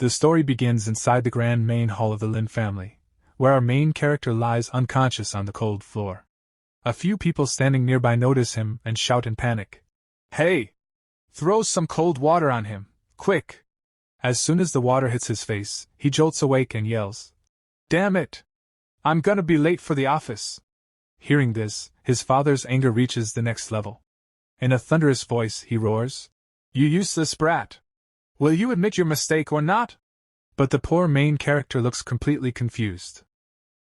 The story begins inside the grand main hall of the Lin family, where our main character lies unconscious on the cold floor. A few people standing nearby notice him and shout in panic. "Hey! Throw some cold water on him, quick!" As soon as the water hits his face, he jolts awake and yells, "Damn it! I'm gonna be late for the office." Hearing this, his father's anger reaches the next level. In a thunderous voice, he roars, "You useless brat! Will you admit your mistake or not?" But the poor main character looks completely confused.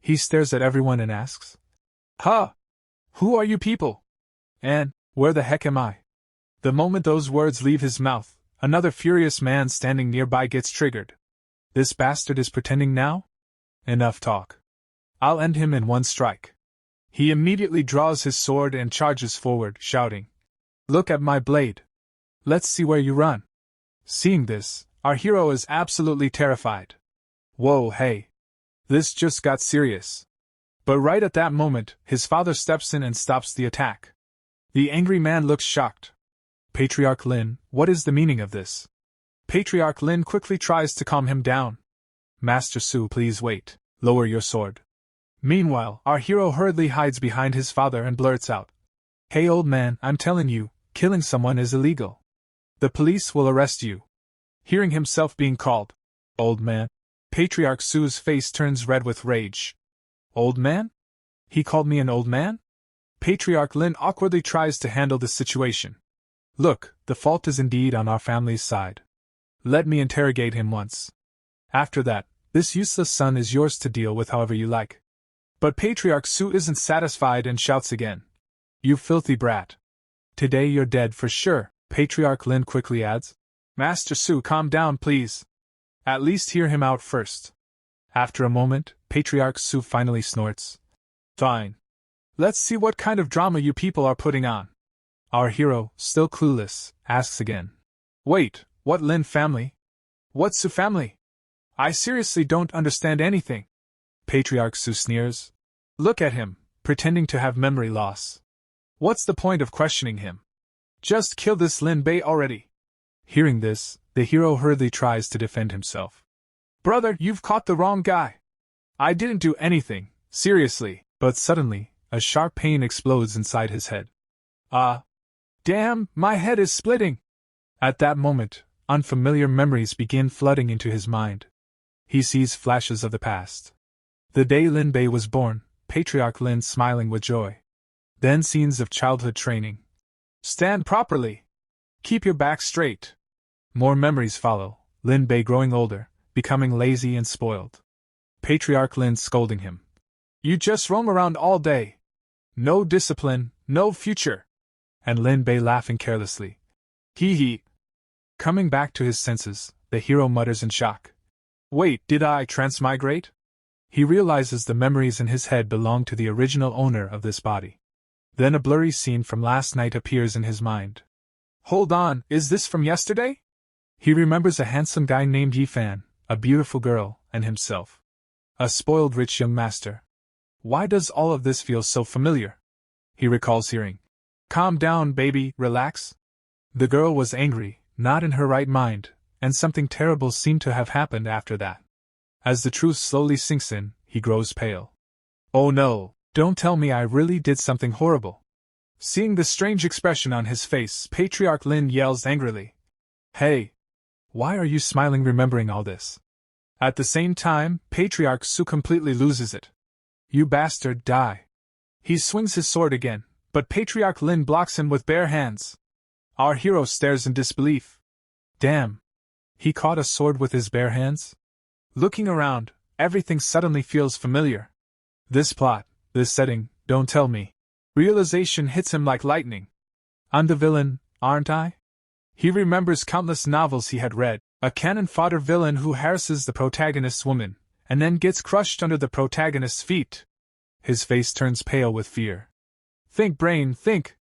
He stares at everyone and asks, "Huh? Who are you people? And where the heck am I?" The moment those words leave his mouth, another furious man standing nearby gets triggered. This bastard is pretending now? Enough talk. I'll end him in one strike. He immediately draws his sword and charges forward, shouting, "Look at my blade! Let's see where you run." Seeing this, our hero is absolutely terrified. Whoa, hey! This just got serious. But right at that moment, his father steps in and stops the attack. The angry man looks shocked. "Patriarch Lin, what is the meaning of this?" Patriarch Lin quickly tries to calm him down. "Master Su, please wait. Lower your sword." Meanwhile, our hero hurriedly hides behind his father and blurts out, "Hey old man, I'm telling you, killing someone is illegal. The police will arrest you." Hearing himself being called old man, Patriarch Su's face turns red with rage. Old man? He called me an old man? Patriarch Lin awkwardly tries to handle the situation. "Look, the fault is indeed on our family's side. Let me interrogate him once. After that, this useless son is yours to deal with however you like." But Patriarch Su isn't satisfied and shouts again, "You filthy brat. Today you're dead for sure." Patriarch Lin quickly adds, "Master Su, calm down please. At least hear him out first." After a moment, Patriarch Su finally snorts, "Fine. Let's see what kind of drama you people are putting on." Our hero, still clueless, asks again, "Wait, what Lin family? What Su family? I seriously don't understand anything." Patriarch Su sneers, "Look at him, pretending to have memory loss. What's the point of questioning him? Just kill this Lin Bei already." Hearing this, the hero hurriedly tries to defend himself. "Brother, you've caught the wrong guy. I didn't do anything, seriously." But suddenly, a sharp pain explodes inside his head. Damn, my head is splitting! At that moment, unfamiliar memories begin flooding into his mind. He sees flashes of the past. The day Lin Bei was born, Patriarch Lin smiling with joy. Then scenes of childhood training. "Stand properly! Keep your back straight!" More memories follow, Lin Bei growing older, becoming lazy and spoiled. Patriarch Lin scolding him. "You just roam around all day. No discipline, no future." And Lin Bei laughing carelessly. Hee hee. Coming back to his senses, the hero mutters in shock. "Wait, did I transmigrate?" He realizes the memories in his head belong to the original owner of this body. Then a blurry scene from last night appears in his mind. Hold on, is this from yesterday? He remembers a handsome guy named Yifan, a beautiful girl, and himself. A spoiled rich young master. Why does all of this feel so familiar? He recalls hearing, "Calm down, baby, relax." The girl was angry, not in her right mind, and something terrible seemed to have happened after that. As the truth slowly sinks in, he grows pale. "Oh no, don't tell me I really did something horrible." Seeing the strange expression on his face, Patriarch Lin yells angrily, "Hey! Why are you smiling remembering all this?" At the same time, Patriarch Su completely loses it. "You bastard, die!" He swings his sword again, but Patriarch Lin blocks him with bare hands. Our hero stares in disbelief. Damn! He caught a sword with his bare hands? Looking around, everything suddenly feels familiar. This plot, this setting, don't tell me. Realization hits him like lightning. I'm the villain, aren't I? He remembers countless novels he had read, a cannon fodder villain who harasses the protagonist's woman, and then gets crushed under the protagonist's feet. His face turns pale with fear. Think, brain, think!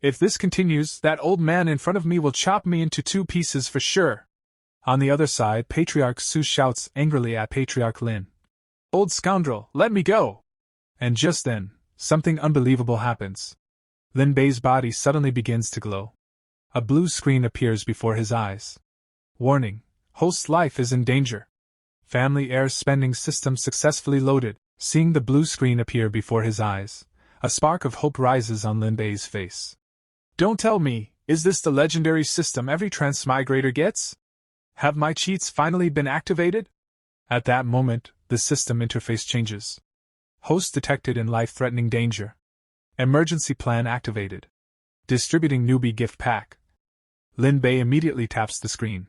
If this continues, that old man in front of me will chop me into 2 pieces for sure. On the other side, Patriarch Su shouts angrily at Patriarch Lin. "Old scoundrel, let me go!" And just then, something unbelievable happens. Lin Bei's body suddenly begins to glow. A blue screen appears before his eyes. Warning, Host's life is in danger. Family heir spending system successfully loaded. Seeing the blue screen appear before his eyes, a spark of hope rises on Lin Bei's face. Don't tell me, is this the legendary system every transmigrator gets? Have my cheats finally been activated? At that moment, the system interface changes. Host detected in life-threatening danger. Emergency plan activated. Distributing newbie gift pack. Lin Bei immediately taps the screen.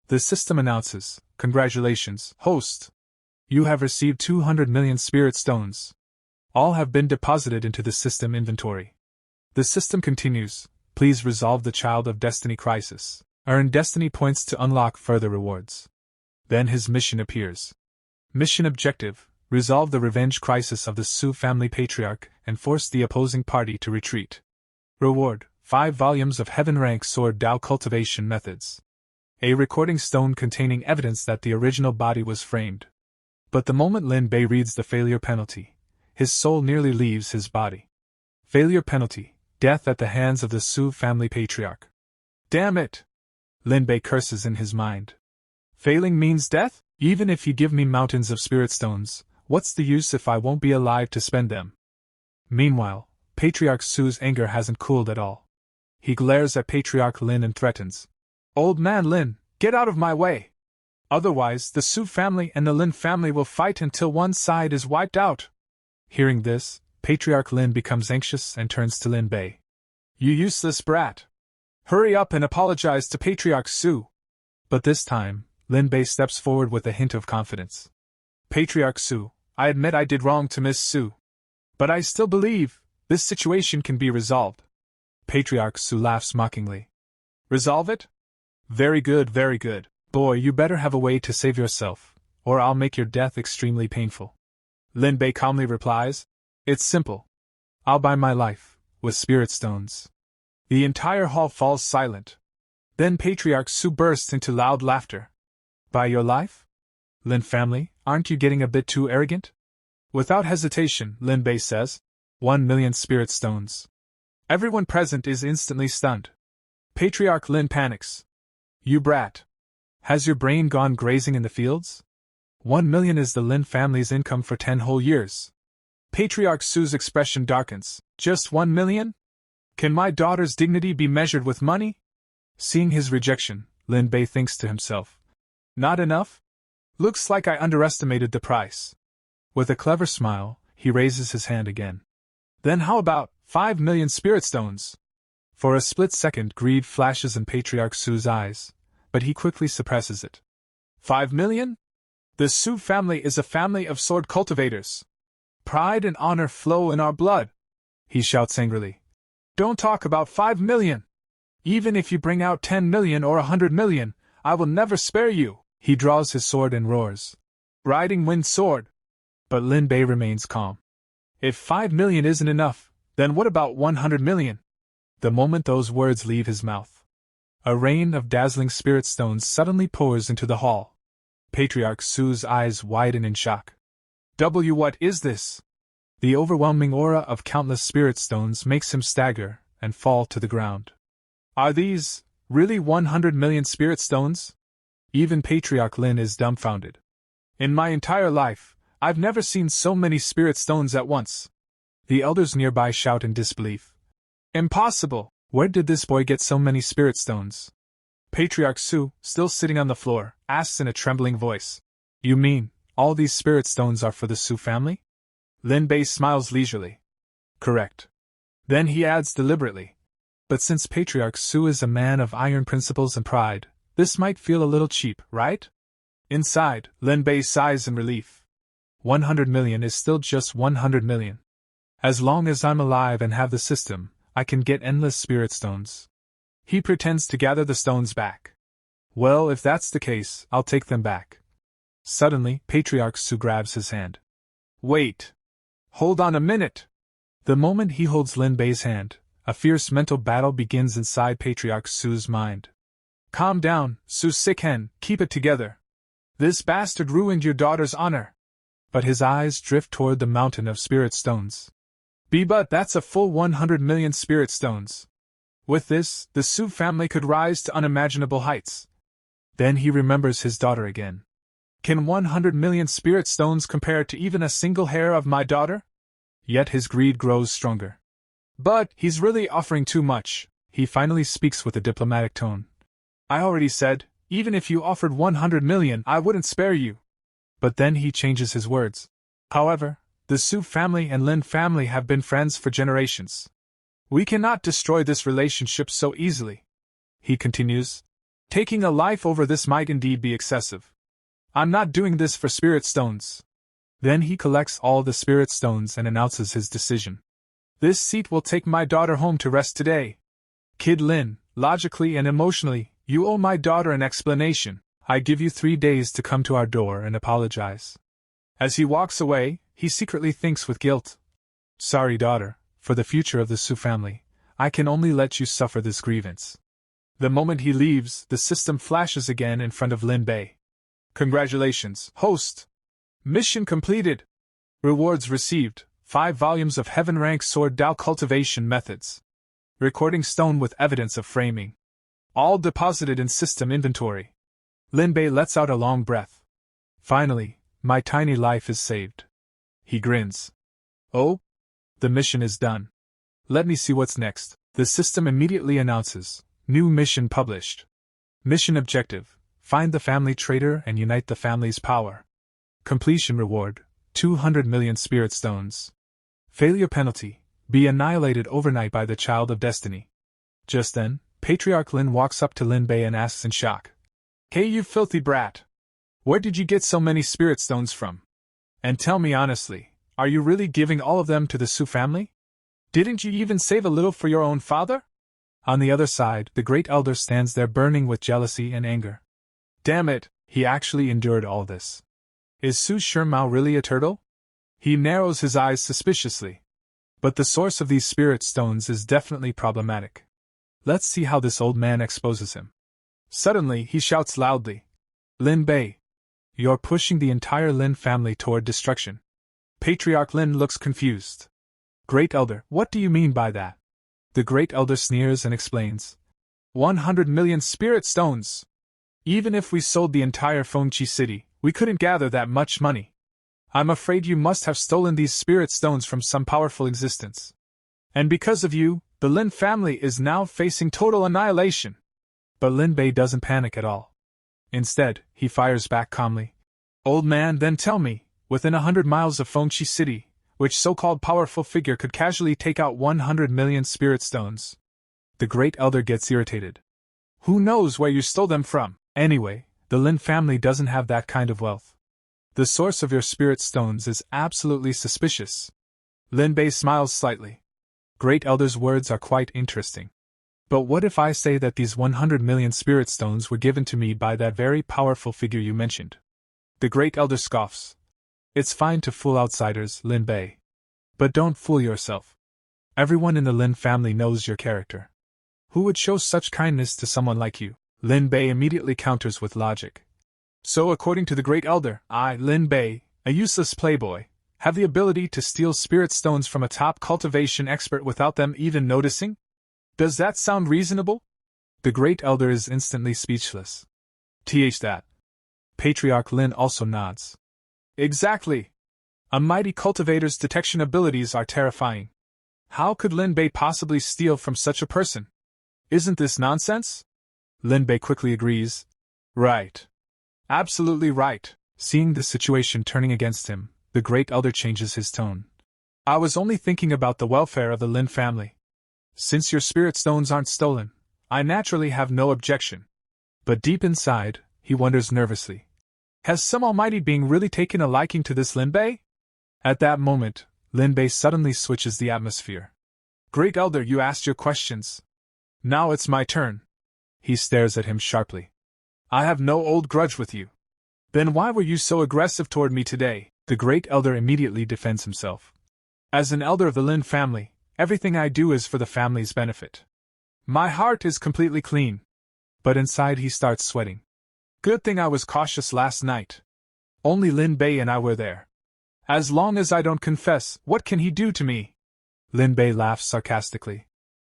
The system announces, "Congratulations, host! You have received 200 million spirit stones. All have been deposited into the system inventory." The system continues, "Please resolve the Child of Destiny crisis. Earn destiny points to unlock further rewards." Then his mission appears. Mission objective: resolve the revenge crisis of the Su family patriarch and force the opposing party to retreat. Reward: 5 volumes of heaven-rank sword Dao cultivation methods. A recording stone containing evidence that the original body was framed. But the moment Lin Bei reads the failure penalty, his soul nearly leaves his body. Failure penalty: death at the hands of the Su family patriarch. Damn it! Lin Bei curses in his mind. Failing means death? Even if you give me mountains of spirit stones, what's the use if I won't be alive to spend them? Meanwhile, Patriarch Su's anger hasn't cooled at all. He glares at Patriarch Lin and threatens. "Old man Lin, get out of my way! Otherwise, the Su family and the Lin family will fight until one side is wiped out." Hearing this, Patriarch Lin becomes anxious and turns to Lin Bei. "You useless brat! Hurry up and apologize to Patriarch Su." But this time, Lin Bei steps forward with a hint of confidence. "Patriarch Su, I admit I did wrong to Miss Su. But I still believe this situation can be resolved." Patriarch Su laughs mockingly. "Resolve it? Very good, very good. Boy, you better have a way to save yourself, or I'll make your death extremely painful." Lin Bei calmly replies, "It's simple. I'll buy my life, with spirit stones." The entire hall falls silent. Then Patriarch Su bursts into loud laughter. "Buy your life? Lin family, aren't you getting a bit too arrogant?" Without hesitation, Lin Bei says, 1 million spirit stones. Everyone present is instantly stunned. Patriarch Lin panics. "You brat! Has your brain gone grazing in the fields? 1 million is the Lin family's income for 10 whole years." Patriarch Su's expression darkens. "Just 1 million? Can my daughter's dignity be measured with money?" Seeing his rejection, Lin Bei thinks to himself, "Not enough? Looks like I underestimated the price." With a clever smile, he raises his hand again. "Then how about 5 million spirit stones?" For a split second, greed flashes in Patriarch Su's eyes, but he quickly suppresses it. 5 million? The Su family is a family of sword cultivators. Pride and honor flow in our blood," he shouts angrily. "Don't talk about 5 million! Even if you bring out 10 million or 100 million, I will never spare you!" He draws his sword and roars. "Riding wind sword!" But Lin Bei remains calm. "If 5 million isn't enough, then what about 100 million? The moment those words leave his mouth, a rain of dazzling spirit stones suddenly pours into the hall. Patriarch Su's eyes widen in shock. What is this?" The overwhelming aura of countless spirit stones makes him stagger and fall to the ground. "Are these really 100 million spirit stones?" Even Patriarch Lin is dumbfounded. "In my entire life, I've never seen so many spirit stones at once." The elders nearby shout in disbelief. "Impossible! Where did this boy get so many spirit stones?" Patriarch Su, still sitting on the floor, asks in a trembling voice. "You mean, all these spirit stones are for the Su family?" Lin Bei smiles leisurely. "Correct." Then he adds deliberately, "But since Patriarch Su is a man of iron principles and pride, this might feel a little cheap, right?" Inside, Lin Bei sighs in relief. 100 million is still just 100 million. As long as I'm alive and have the system, I can get endless spirit stones. He pretends to gather the stones back. "Well, if that's the case, I'll take them back." Suddenly, Patriarch Su grabs his hand. "Wait! Hold on a minute!" The moment he holds Lin Bei's hand, a fierce mental battle begins inside Patriarch Su's mind. "Calm down, Su sick hen, keep it together. This bastard ruined your daughter's honor." But his eyes drift toward the mountain of spirit stones. But that's a full 100 million spirit stones. With this, the Su family could rise to unimaginable heights. Then he remembers his daughter again. Can 100 million spirit stones compare to even a single hair of my daughter? Yet his greed grows stronger. But he's really offering too much, he finally speaks with a diplomatic tone. I already said, even if you offered 100 million, I wouldn't spare you. But then he changes his words. However, the Su family and Lin family have been friends for generations. We cannot destroy this relationship so easily. He continues. Taking a life over this might indeed be excessive. I'm not doing this for spirit stones. Then he collects all the spirit stones and announces his decision. This seat will take my daughter home to rest today. Kid Lin, logically and emotionally, you owe my daughter an explanation. I give you 3 days to come to our door and apologize. As he walks away, he secretly thinks with guilt. Sorry, daughter, for the future of the Su family, I can only let you suffer this grievance. The moment he leaves, the system flashes again in front of Lin Bei. Congratulations, host! Mission completed! Rewards received, 5 volumes of Heaven-rank Sword Dao cultivation methods. Recording stone with evidence of framing. All deposited in system inventory. Lin Bei lets out a long breath. Finally, my tiny life is saved. He grins. Oh? The mission is done. Let me see what's next. The system immediately announces. New mission published. Mission objective. Find the family traitor and unite the family's power. Completion reward. 200 million spirit stones. Failure penalty. Be annihilated overnight by the Child of Destiny. Just then, Patriarch Lin walks up to Lin Bei and asks in shock. Hey, you filthy brat! Where did you get so many spirit stones from? And tell me honestly, are you really giving all of them to the Su family? Didn't you even save a little for your own father? On the other side, the Great Elder stands there burning with jealousy and anger. Damn it, he actually endured all this. Is Su Shurmao really a turtle? He narrows his eyes suspiciously. But the source of these spirit stones is definitely problematic. Let's see how this old man exposes him. Suddenly, he shouts loudly. Lin Bei! You're pushing the entire Lin family toward destruction. Patriarch Lin looks confused. Great Elder, what do you mean by that? The Great Elder sneers and explains. 100 million spirit stones! Even if we sold the entire Fengqi city, we couldn't gather that much money. I'm afraid you must have stolen these spirit stones from some powerful existence. And because of you, the Lin family is now facing total annihilation. But Lin Bei doesn't panic at all. Instead, he fires back calmly. Old man, then tell me, within 100 miles of Fengqi city, which so-called powerful figure could casually take out 100 million spirit stones? The Great Elder gets irritated. Who knows where you stole them from? Anyway, the Lin family doesn't have that kind of wealth. The source of your spirit stones is absolutely suspicious. Lin Bei smiles slightly. Great Elder's words are quite interesting. But what if I say that these 100 million spirit stones were given to me by that very powerful figure you mentioned? The Great Elder scoffs. It's fine to fool outsiders, Lin Bei. But don't fool yourself. Everyone in the Lin family knows your character. Who would show such kindness to someone like you? Lin Bei immediately counters with logic. So according to the Great Elder, I, Lin Bei, a useless playboy, have the ability to steal spirit stones from a top cultivation expert without them even noticing? Does that sound reasonable? The Great Elder is instantly speechless. That. Patriarch Lin also nods. Exactly. A mighty cultivator's detection abilities are terrifying. How could Lin Bei possibly steal from such a person? Isn't this nonsense? Lin Bei quickly agrees. Right. Absolutely right. Seeing the situation turning against him, the Great Elder changes his tone. I was only thinking about the welfare of the Lin family. Since your spirit stones aren't stolen, I naturally have no objection. But deep inside, he wonders nervously. Has some almighty being really taken a liking to this Lin Bei? At that moment, Lin Bei suddenly switches the atmosphere. Great Elder, you asked your questions. Now it's my turn. He stares at him sharply. I have no old grudge with you. Then why were you so aggressive toward me today? The Great Elder immediately defends himself. As an elder of the Lin family, everything I do is for the family's benefit. My heart is completely clean. But inside he starts sweating. Good thing I was cautious last night. Only Lin Bei and I were there. As long as I don't confess, what can he do to me? Lin Bei laughs sarcastically.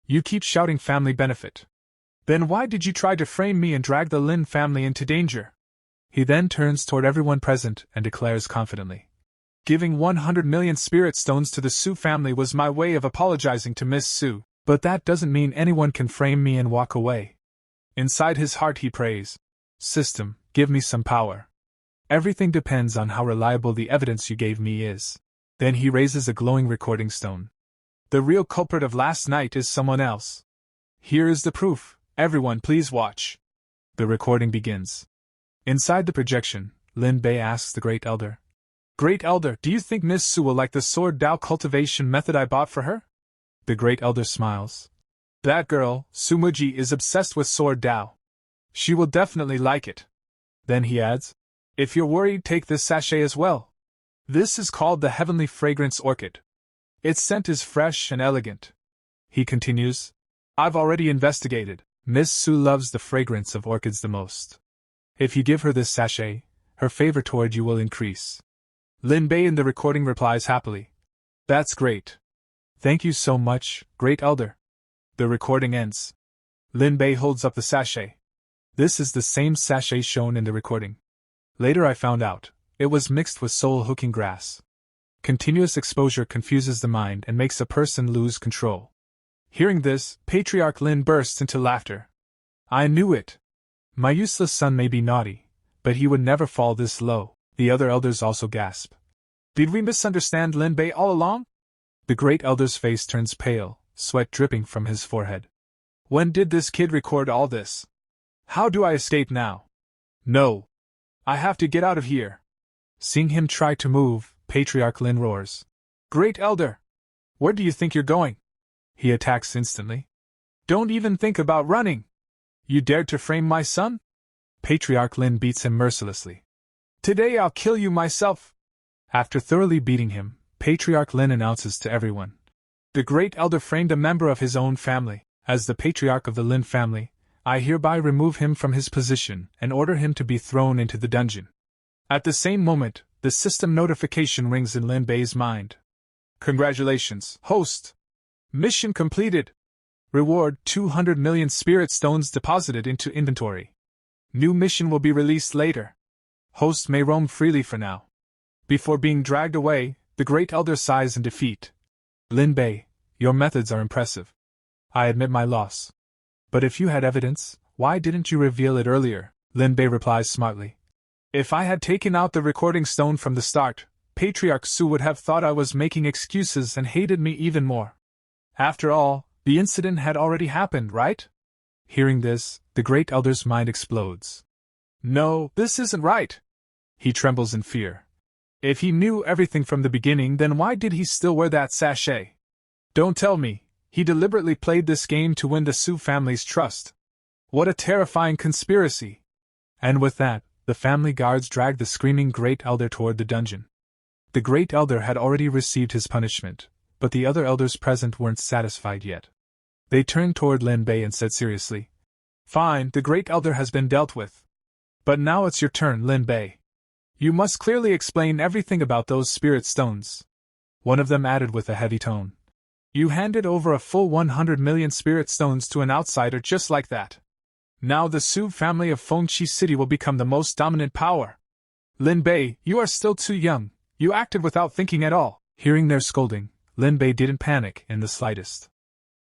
You keep shouting family benefit. Then why did you try to frame me and drag the Lin family into danger? He then turns toward everyone present and declares confidently. Giving 100 million spirit stones to the Su family was my way of apologizing to Miss Su, but that doesn't mean anyone can frame me and walk away. Inside his heart he prays, System, give me some power. Everything depends on how reliable the evidence you gave me is. Then he raises a glowing recording stone. The real culprit of last night is someone else. Here is the proof, everyone please watch. The recording begins. Inside the projection, Lin Bei asks the Great Elder. Great Elder, do you think Miss Su will like the sword Dao cultivation method I bought for her? The Great Elder smiles. That girl, Sumuji, is obsessed with sword Dao. She will definitely like it. Then he adds, if you're worried, take this sachet as well. This is called the Heavenly Fragrance Orchid. Its scent is fresh and elegant. He continues, I've already investigated. Miss Su loves the fragrance of orchids the most. If you give her this sachet, her favor toward you will increase. Lin Bei in the recording replies happily. That's great. Thank you so much, Great Elder. The recording ends. Lin Bei holds up the sachet. This is the same sachet shown in the recording. Later I found out, it was mixed with soul-hooking grass. Continuous exposure confuses the mind and makes a person lose control. Hearing this, Patriarch Lin bursts into laughter. I knew it. My useless son may be naughty, but he would never fall this low. The other elders also gasp. Did we misunderstand Lin Bei all along? The Great Elder's face turns pale, sweat dripping from his forehead. When did this kid record all this? How do I escape now? No. I have to get out of here. Seeing him try to move, Patriarch Lin roars. Great Elder! Where do you think you're going? He attacks instantly. Don't even think about running! You dared to frame my son? Patriarch Lin beats him mercilessly. Today I'll kill you myself! After thoroughly beating him, Patriarch Lin announces to everyone. The Great Elder framed a member of his own family. As the Patriarch of the Lin family, I hereby remove him from his position and order him to be thrown into the dungeon. At the same moment, the system notification rings in Lin Bei's mind. Congratulations, host! Mission completed! Reward 200 million spirit stones deposited into inventory. New mission will be released later. Host may roam freely for now. Before being dragged away, the Great Elder sighs in defeat. Lin Bei, your methods are impressive. I admit my loss. But if you had evidence, why didn't you reveal it earlier? Lin Bei replies smartly. If I had taken out the recording stone from the start, Patriarch Su would have thought I was making excuses and hated me even more. After all, the incident had already happened, right? Hearing this, the Great Elder's mind explodes. No, this isn't right. He trembles in fear. If he knew everything from the beginning, then why did he still wear that sachet? Don't tell me, he deliberately played this game to win the Su family's trust. What a terrifying conspiracy! And with that, the family guards dragged the screaming Great Elder toward the dungeon. The Great Elder had already received his punishment, but the other elders present weren't satisfied yet. They turned toward Lin Bei and said seriously, Fine, the Great Elder has been dealt with. But now it's your turn, Lin Bei. You must clearly explain everything about those spirit stones. One of them added with a heavy tone. You handed over a full 100 million spirit stones to an outsider just like that. Now the Su family of Fengqi City will become the most dominant power. Lin Bei, you are still too young. You acted without thinking at all. Hearing their scolding, Lin Bei didn't panic in the slightest.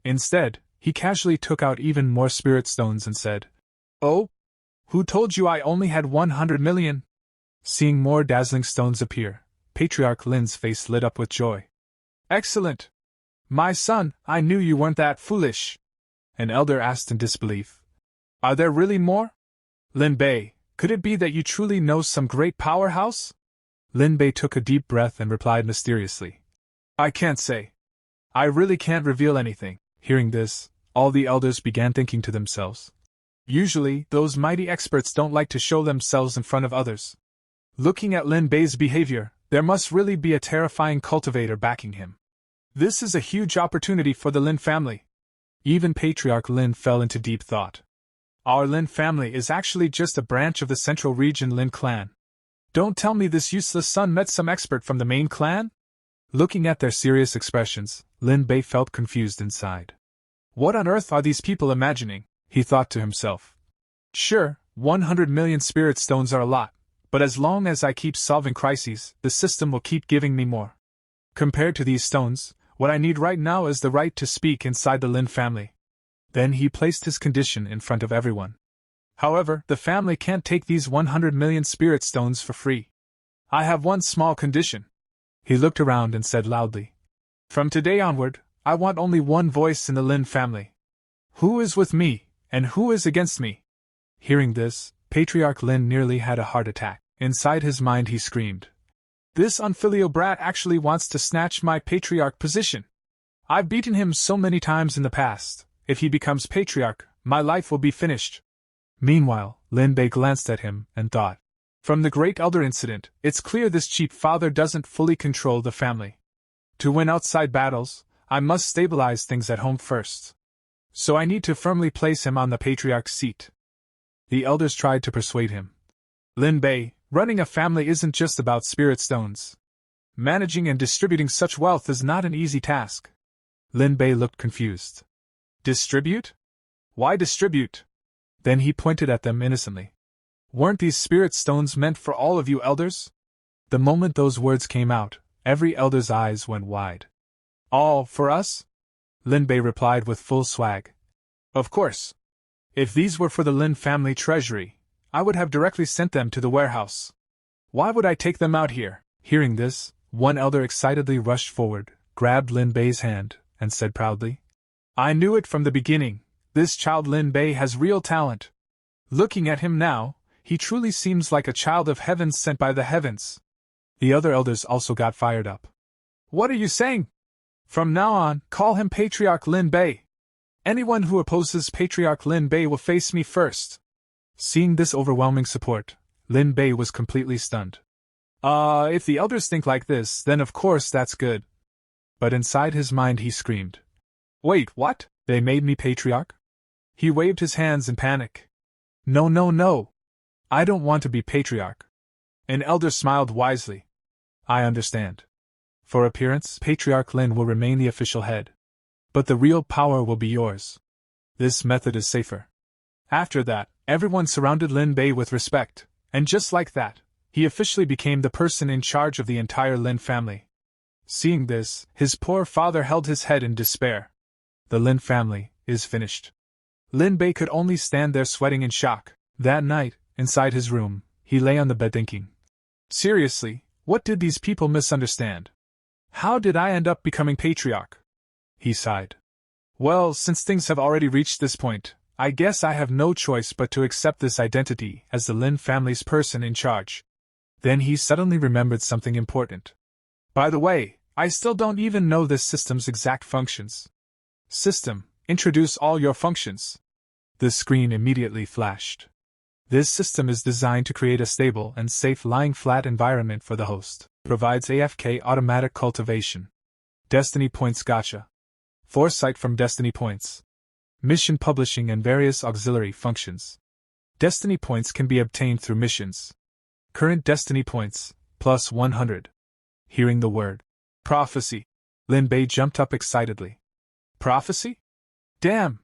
Instead, he casually took out even more spirit stones and said, Oh? Who told you I only had 100 million? Seeing more dazzling stones appear, Patriarch Lin's face lit up with joy. Excellent! My son, I knew you weren't that foolish. An elder asked in disbelief. Are there really more? Lin Bei, could it be that you truly know some great powerhouse? Lin Bei took a deep breath and replied mysteriously. I can't say. I really can't reveal anything. Hearing this, all the elders began thinking to themselves. Usually, those mighty experts don't like to show themselves in front of others. Looking at Lin Bei's behavior, there must really be a terrifying cultivator backing him. This is a huge opportunity for the Lin family. Even Patriarch Lin fell into deep thought. Our Lin family is actually just a branch of the Central Region Lin clan. Don't tell me this useless son met some expert from the main clan? Looking at their serious expressions, Lin Bei felt confused inside. What on earth are these people imagining? he thought to himself. Sure, 100 million spirit stones are a lot, but as long as I keep solving crises, the system will keep giving me more. Compared to these stones, what I need right now is the right to speak inside the Lin family. Then he placed his condition in front of everyone. However, the family can't take these 100 million spirit stones for free. I have one small condition. He looked around and said loudly. From today onward, I want only one voice in the Lin family. Who is with me, and who is against me? Hearing this, Patriarch Lin nearly had a heart attack. Inside his mind he screamed. This unfilial brat actually wants to snatch my patriarch position. I've beaten him so many times in the past. If he becomes patriarch, my life will be finished. Meanwhile, Lin Bei glanced at him and thought. From the Great Elder incident, it's clear this cheap father doesn't fully control the family. To win outside battles, I must stabilize things at home first. So I need to firmly place him on the patriarch's seat. The elders tried to persuade him. Lin Bei, running a family isn't just about spirit stones. Managing and distributing such wealth is not an easy task. Lin Bei looked confused. Distribute? Why distribute? Then he pointed at them innocently. Weren't these spirit stones meant for all of you elders? The moment those words came out, every elder's eyes went wide. All for us? Lin Bei replied with full swag. Of course. If these were for the Lin family treasury, I would have directly sent them to the warehouse. Why would I take them out here? Hearing this, one elder excitedly rushed forward, grabbed Lin Bei's hand, and said proudly. I knew it from the beginning. This child Lin Bei has real talent. Looking at him now, he truly seems like a child of heaven sent by the heavens. The other elders also got fired up. What are you saying? From now on, call him Patriarch Lin Bei. Anyone who opposes Patriarch Lin Bei will face me first. Seeing this overwhelming support, Lin Bei was completely stunned. If the elders think like this, then of course that's good. But inside his mind he screamed. Wait, what? They made me patriarch? He waved his hands in panic. No, no, no. I don't want to be patriarch. An elder smiled wisely. I understand. For appearance, Patriarch Lin will remain the official head. But the real power will be yours. This method is safer. After that, everyone surrounded Lin Bei with respect, and just like that, he officially became the person in charge of the entire Lin family. Seeing this, his poor father held his head in despair. The Lin family is finished. Lin Bei could only stand there sweating in shock. That night, inside his room, he lay on the bed thinking. Seriously, what did these people misunderstand? How did I end up becoming patriarch? He sighed. Well, since things have already reached this point, I guess I have no choice but to accept this identity as the Lin family's person in charge. Then he suddenly remembered something important. By the way, I still don't even know this system's exact functions. System, introduce all your functions. The screen immediately flashed. This system is designed to create a stable and safe lying flat environment for the host. Provides AFK automatic cultivation. Destiny points gacha. Foresight from Destiny points. Mission publishing and various auxiliary functions. Destiny points can be obtained through missions. Current Destiny points, plus 100. Hearing the word prophecy, Lin Bei jumped up excitedly. Prophecy? Damn!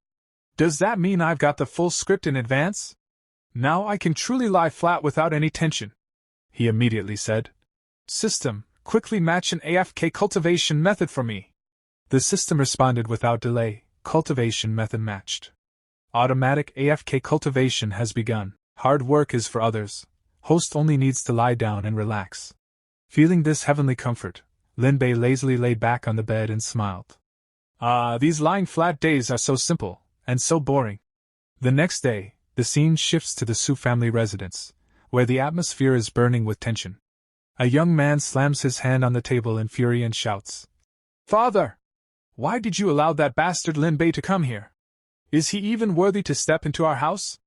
Does that mean I've got the full script in advance? Now I can truly lie flat without any tension, he immediately said. System, quickly match an AFK cultivation method for me. The system responded without delay. Cultivation method matched. Automatic AFK cultivation has begun. Hard work is for others. Host only needs to lie down and relax. Feeling this heavenly comfort, Lin Bei lazily lay back on the bed and smiled. These lying flat days are so simple, and so boring. The next day, the scene shifts to the Su family residence, where the atmosphere is burning with tension. A young man slams his hand on the table in fury and shouts. Father! Why did you allow that bastard Lin Bei to come here? Is he even worthy to step into our house?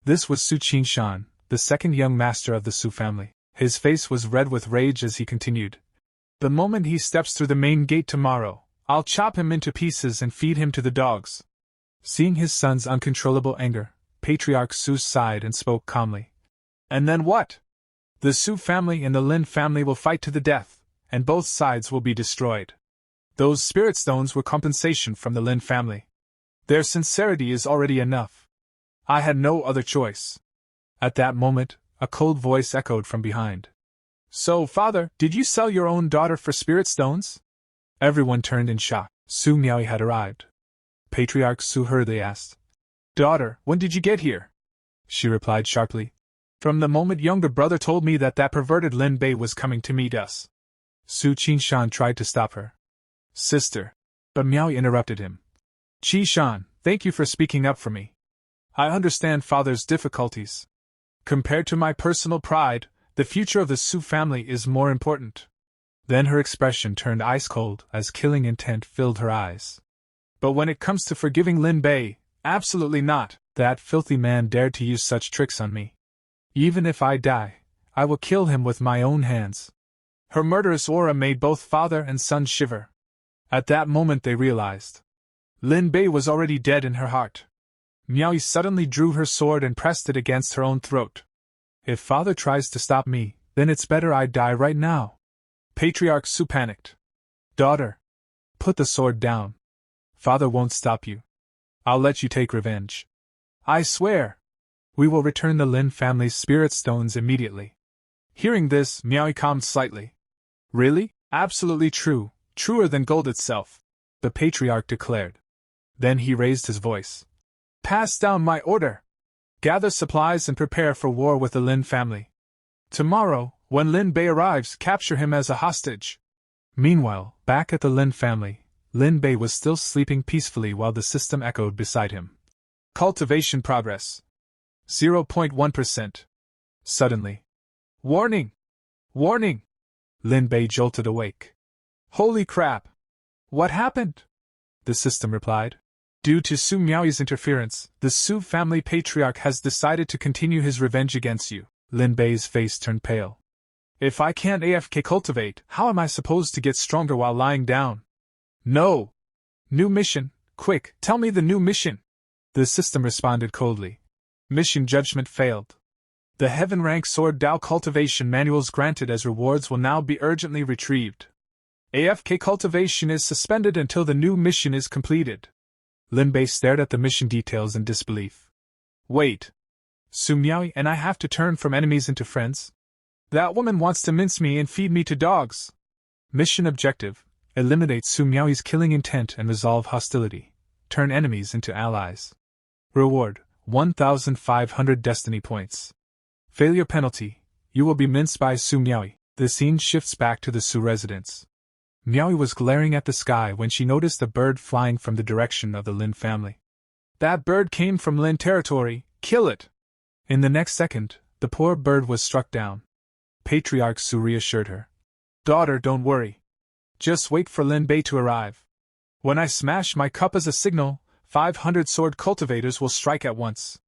This was Su Qingshan, the second young master of the Su family. His face was red with rage as he continued. The moment he steps through the main gate tomorrow, I'll chop him into pieces and feed him to the dogs. Seeing his son's uncontrollable anger, Patriarch Su sighed and spoke calmly. And then what? The Su family and the Lin family will fight to the death, and both sides will be destroyed. Those spirit stones were compensation from the Lin family. Their sincerity is already enough. I had no other choice. At that moment, a cold voice echoed from behind. So, father, did you sell your own daughter for spirit stones? Everyone turned in shock. Su Miaoi had arrived. Patriarch Su hurriedly asked, Daughter, when did you get here? She replied sharply. From the moment younger brother told me that perverted Lin Bei was coming to meet us. Su Qinshan tried to stop her. Sister. But Miaoi interrupted him. Qishan, thank you for speaking up for me. I understand father's difficulties. Compared to my personal pride, the future of the Su family is more important. Then her expression turned ice cold as killing intent filled her eyes. But when it comes to forgiving Lin Bei, absolutely not. That filthy man dared to use such tricks on me. Even if I die, I will kill him with my own hands. Her murderous aura made both father and son shiver. At that moment they realized. Lin Bei was already dead in her heart. Miaoi suddenly drew her sword and pressed it against her own throat. If father tries to stop me, then it's better I die right now. Patriarch Su panicked. Daughter, put the sword down. Father won't stop you. I'll let you take revenge. I swear. We will return the Lin family's spirit stones immediately. Hearing this, Miaoi calmed slightly. Really? Absolutely true, truer than gold itself, the patriarch declared. Then he raised his voice. Pass down my order. Gather supplies and prepare for war with the Lin family. Tomorrow, when Lin Bei arrives, capture him as a hostage. Meanwhile, back at the Lin family, Lin Bei was still sleeping peacefully while the system echoed beside him. Cultivation progress. 0.1%. Suddenly. Warning! Warning! Lin Bei jolted awake. Holy crap! What happened? The system replied. Due to Su Miaoi's interference, the Su family patriarch has decided to continue his revenge against you. Lin Bei's face turned pale. If I can't AFK cultivate, how am I supposed to get stronger while lying down? No! New mission, quick, tell me the new mission! The system responded coldly. Mission judgment failed. The heaven rank sword Dao cultivation manuals granted as rewards will now be urgently retrieved. AFK cultivation is suspended until the new mission is completed. Lin Bei stared at the mission details in disbelief. Wait. Su Miaoi and I have to turn from enemies into friends? That woman wants to mince me and feed me to dogs. Mission objective. Eliminate Su Miaoi's killing intent and resolve hostility. Turn enemies into allies. Reward, 1,500 destiny points. Failure penalty. You will be minced by Su Miaoi. The scene shifts back to the Su residence. Miaoi was glaring at the sky when she noticed a bird flying from the direction of the Lin family. That bird came from Lin territory, kill it! In the next second, the poor bird was struck down. Patriarch Su reassured her. Daughter, don't worry. Just wait for Lin Bei to arrive. When I smash my cup as a signal, 500 sword cultivators will strike at once.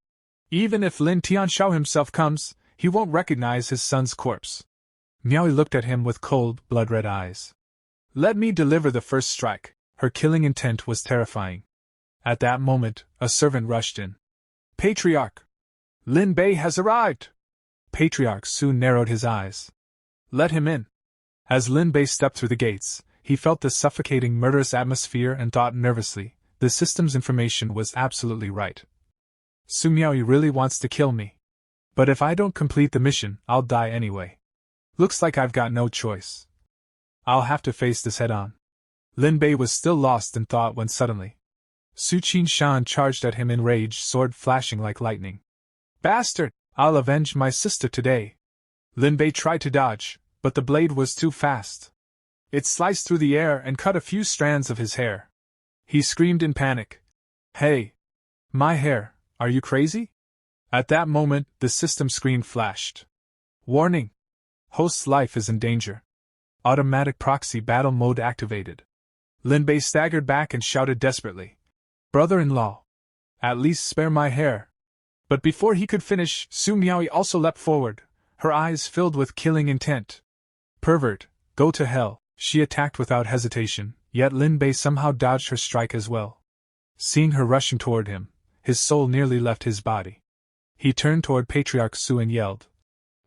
Even if Lin Tianxiao himself comes, he won't recognize his son's corpse. Miaoi looked at him with cold, blood-red eyes. Let me deliver the first strike. Her killing intent was terrifying. At that moment, a servant rushed in. Patriarch! Lin Bei has arrived! Patriarch soon narrowed his eyes. Let him in. As Lin Bei stepped through the gates, he felt the suffocating murderous atmosphere and thought nervously, the system's information was absolutely right. Su Miaoi really wants to kill me. But if I don't complete the mission, I'll die anyway. Looks like I've got no choice. I'll have to face this head-on. Lin Bei was still lost in thought when suddenly Su Qinshan charged at him in rage, sword flashing like lightning. Bastard! I'll avenge my sister today! Lin Bei tried to dodge, but the blade was too fast. It sliced through the air and cut a few strands of his hair. He screamed in panic. Hey! My hair, are you crazy? At that moment, the system screen flashed. Warning! Host's life is in danger. Automatic proxy battle mode activated. Lin Bei staggered back and shouted desperately. Brother-in-law! At least spare my hair! But before he could finish, Su Miaoi also leapt forward, her eyes filled with killing intent. Pervert, go to hell! She attacked without hesitation, yet Lin Bei somehow dodged her strike as well. Seeing her rushing toward him, his soul nearly left his body. He turned toward Patriarch Su and yelled.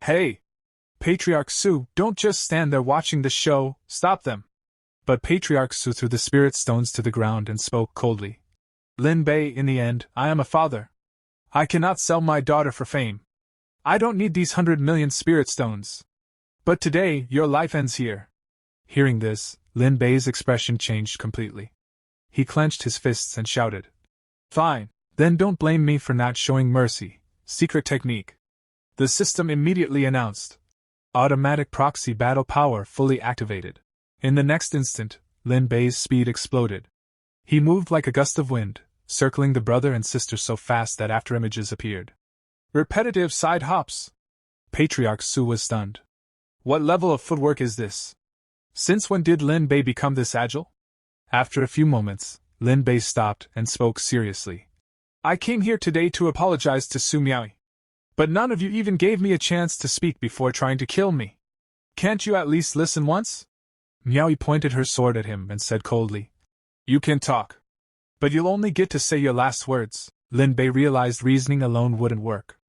Hey! Patriarch Su, don't just stand there watching the show, stop them! But Patriarch Su threw the spirit stones to the ground and spoke coldly. Lin Bei, in the end, I am a father. I cannot sell my daughter for fame. I don't need these 100 million spirit stones. But today, your life ends here. Hearing this, Lin Bei's expression changed completely. He clenched his fists and shouted. Fine, then don't blame me for not showing mercy. Secret technique. The system immediately announced. Automatic proxy battle power fully activated. In the next instant, Lin Bei's speed exploded. He moved like a gust of wind, circling the brother and sister so fast that afterimages appeared. Repetitive side hops. Patriarch Su was stunned. What level of footwork is this? Since when did Lin Bei become this agile? After a few moments, Lin Bei stopped and spoke seriously. I came here today to apologize to Su Miaoi. But none of you even gave me a chance to speak before trying to kill me. Can't you at least listen once? Miaoi pointed her sword at him and said coldly. You can talk. But you'll only get to say your last words. Lin Bei realized reasoning alone wouldn't work.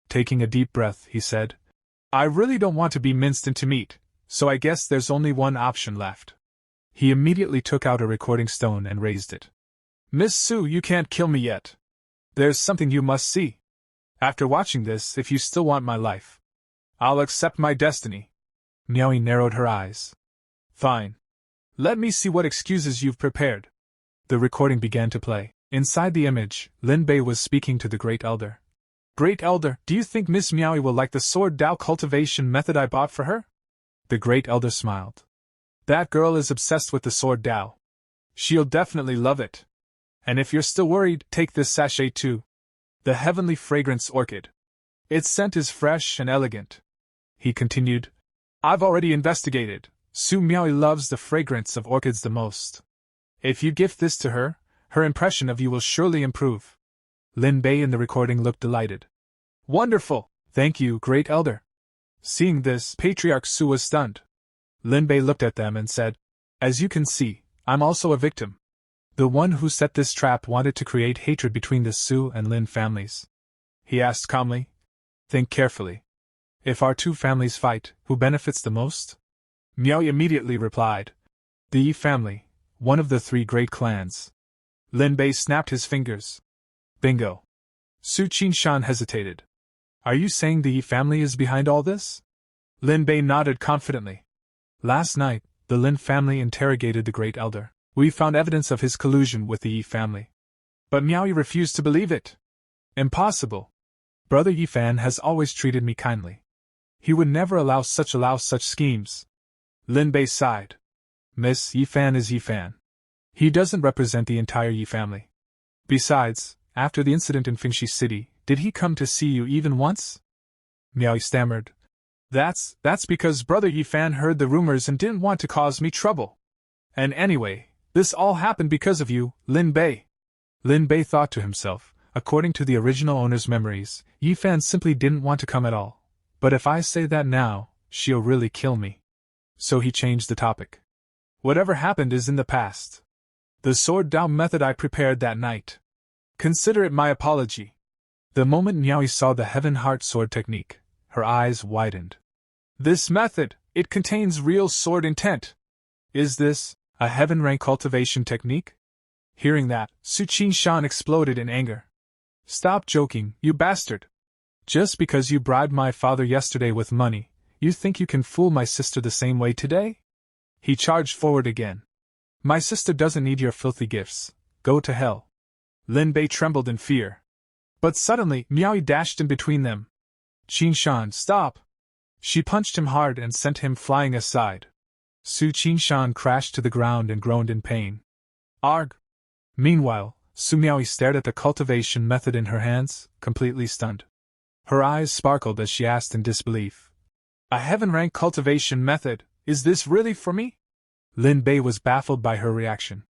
Taking a deep breath, he said, I really don't want to be minced into meat, so I guess there's only one option left. He immediately took out a recording stone and raised it. Miss Su, you can't kill me yet. There's something you must see. After watching this, if you still want my life, I'll accept my destiny. Miaoi narrowed her eyes. Fine. Let me see what excuses you've prepared. The recording began to play. Inside the image, Lin Bei was speaking to the Great Elder. Great Elder, do you think Miss Miaoi will like the sword Dao cultivation method I bought for her? The Great Elder smiled. That girl is obsessed with the sword Dao. She'll definitely love it. And if you're still worried, take this sachet too. The Heavenly Fragrance Orchid. Its scent is fresh and elegant. He continued. I've already investigated. Su Miaoi loves the fragrance of orchids the most. If you gift this to her, her impression of you will surely improve. Lin Bei in the recording looked delighted. Wonderful! Thank you, Great Elder. Seeing this, Patriarch Su was stunned. Lin Bei looked at them and said, As you can see, I'm also a victim. The one who set this trap wanted to create hatred between the Su and Lin families. He asked calmly. Think carefully. If our two families fight, who benefits the most? Miaoi immediately replied. The Yi family, one of the three great clans. Lin Bei snapped his fingers. Bingo. Su Qinshan hesitated. Are you saying the Yi family is behind all this? Lin Bei nodded confidently. Last night, the Lin family interrogated the Great Elder. We found evidence of his collusion with the Yi family. But Miaoi refused to believe it. Impossible. Brother Yifan has always treated me kindly. He would never allow such schemes. Lin Bei sighed. Miss Yifan is Yifan. He doesn't represent the entire Yi family. Besides, after the incident in Fingxi City, did he come to see you even once? Miaoi stammered. That's because Brother Yifan heard the rumors and didn't want to cause me trouble. And anyway, this all happened because of you, Lin Bei. Lin Bei thought to himself, according to the original owner's memories, Yifan simply didn't want to come at all. But if I say that now, she'll really kill me. So he changed the topic. Whatever happened is in the past. The sword Dao method I prepared that night. Consider it my apology. The moment Miaoi saw the Heaven Heart sword technique, her eyes widened. This method, it contains real sword intent. Is this a heaven rank cultivation technique? Hearing that, Su Qinshan exploded in anger. Stop joking, you bastard. Just because you bribed my father yesterday with money, you think you can fool my sister the same way today? He charged forward again. My sister doesn't need your filthy gifts. Go to hell. Lin Bei trembled in fear. But suddenly, Miaoi dashed in between them. Qinshan, stop! She punched him hard and sent him flying aside. Su Qinshan crashed to the ground and groaned in pain. Arg! Meanwhile, Su Miaoi stared at the cultivation method in her hands, completely stunned. Her eyes sparkled as she asked in disbelief. A heaven-rank cultivation method, is this really for me? Lin Bei was baffled by her reaction.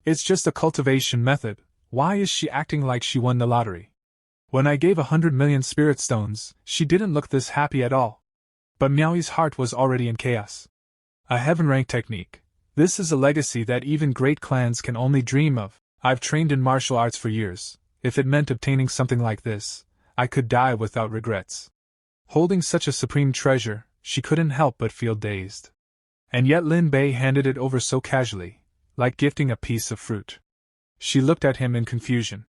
It's just a cultivation method, why is she acting like she won the lottery? When I gave 100 million spirit stones, she didn't look this happy at all. But Miaoi's heart was already in chaos. A heaven-rank technique. This is a legacy that even great clans can only dream of. I've trained in martial arts for years. If it meant obtaining something like this, I could die without regrets. Holding such a supreme treasure, she couldn't help but feel dazed. And yet Lin Bei handed it over so casually, like gifting a piece of fruit. She looked at him in confusion.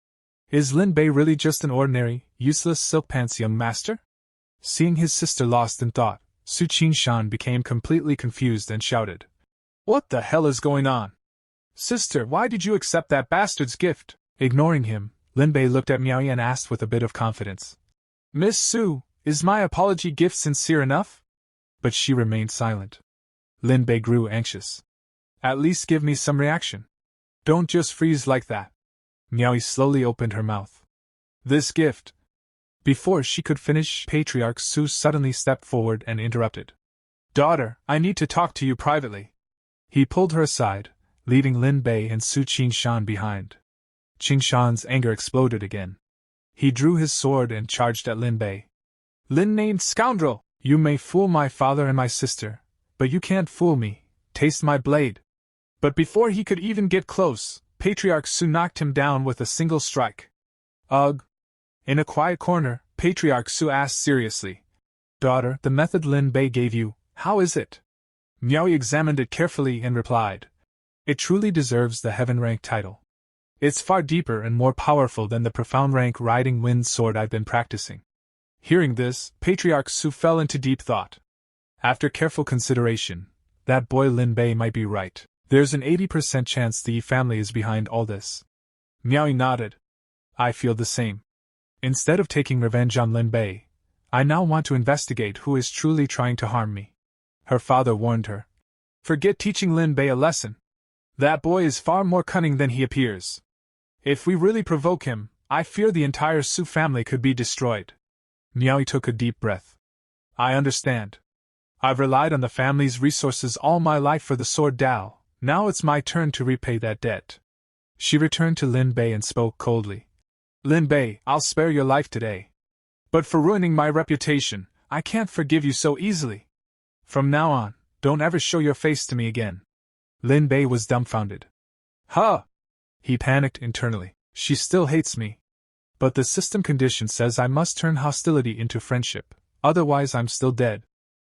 Is Lin Bei really just an ordinary, useless silk pants young master? Seeing his sister lost in thought, Su Qingshan became completely confused and shouted. What the hell is going on? Sister, why did you accept that bastard's gift? Ignoring him, Lin Bei looked at Miaoyi and asked with a bit of confidence. Miss Su, is my apology gift sincere enough? But she remained silent. Lin Bei grew anxious. At least give me some reaction. Don't just freeze like that. Miaoyi slowly opened her mouth. This gift. Before she could finish, Patriarch Su suddenly stepped forward and interrupted. Daughter, I need to talk to you privately. He pulled her aside, leaving Lin Bei and Su Qingshan behind. Qingshan's anger exploded again. He drew his sword and charged at Lin Bei. Lin-named scoundrel! You may fool my father and my sister, but you can't fool me. Taste my blade. But before he could even get close, Patriarch Su knocked him down with a single strike. Ugh! In a quiet corner, Patriarch Su asked seriously. Daughter, the method Lin Bei gave you, how is it? Miaoyi examined it carefully and replied. It truly deserves the heaven rank title. It's far deeper and more powerful than the profound rank riding wind sword I've been practicing. Hearing this, Patriarch Su fell into deep thought. After careful consideration, that boy Lin Bei might be right. There's an 80% chance the Yi family is behind all this. Miaoyi nodded. I feel the same. Instead of taking revenge on Lin Bei, I now want to investigate who is truly trying to harm me. Her father warned her. Forget teaching Lin Bei a lesson. That boy is far more cunning than he appears. If we really provoke him, I fear the entire Su family could be destroyed. Miaoyi took a deep breath. I understand. I've relied on the family's resources all my life for the sword Dao. Now it's my turn to repay that debt. She returned to Lin Bei and spoke coldly. Lin Bei, I'll spare your life today. But for ruining my reputation, I can't forgive you so easily. From now on, don't ever show your face to me again. Lin Bei was dumbfounded. Huh! He panicked internally. She still hates me. But the system condition says I must turn hostility into friendship, otherwise I'm still dead.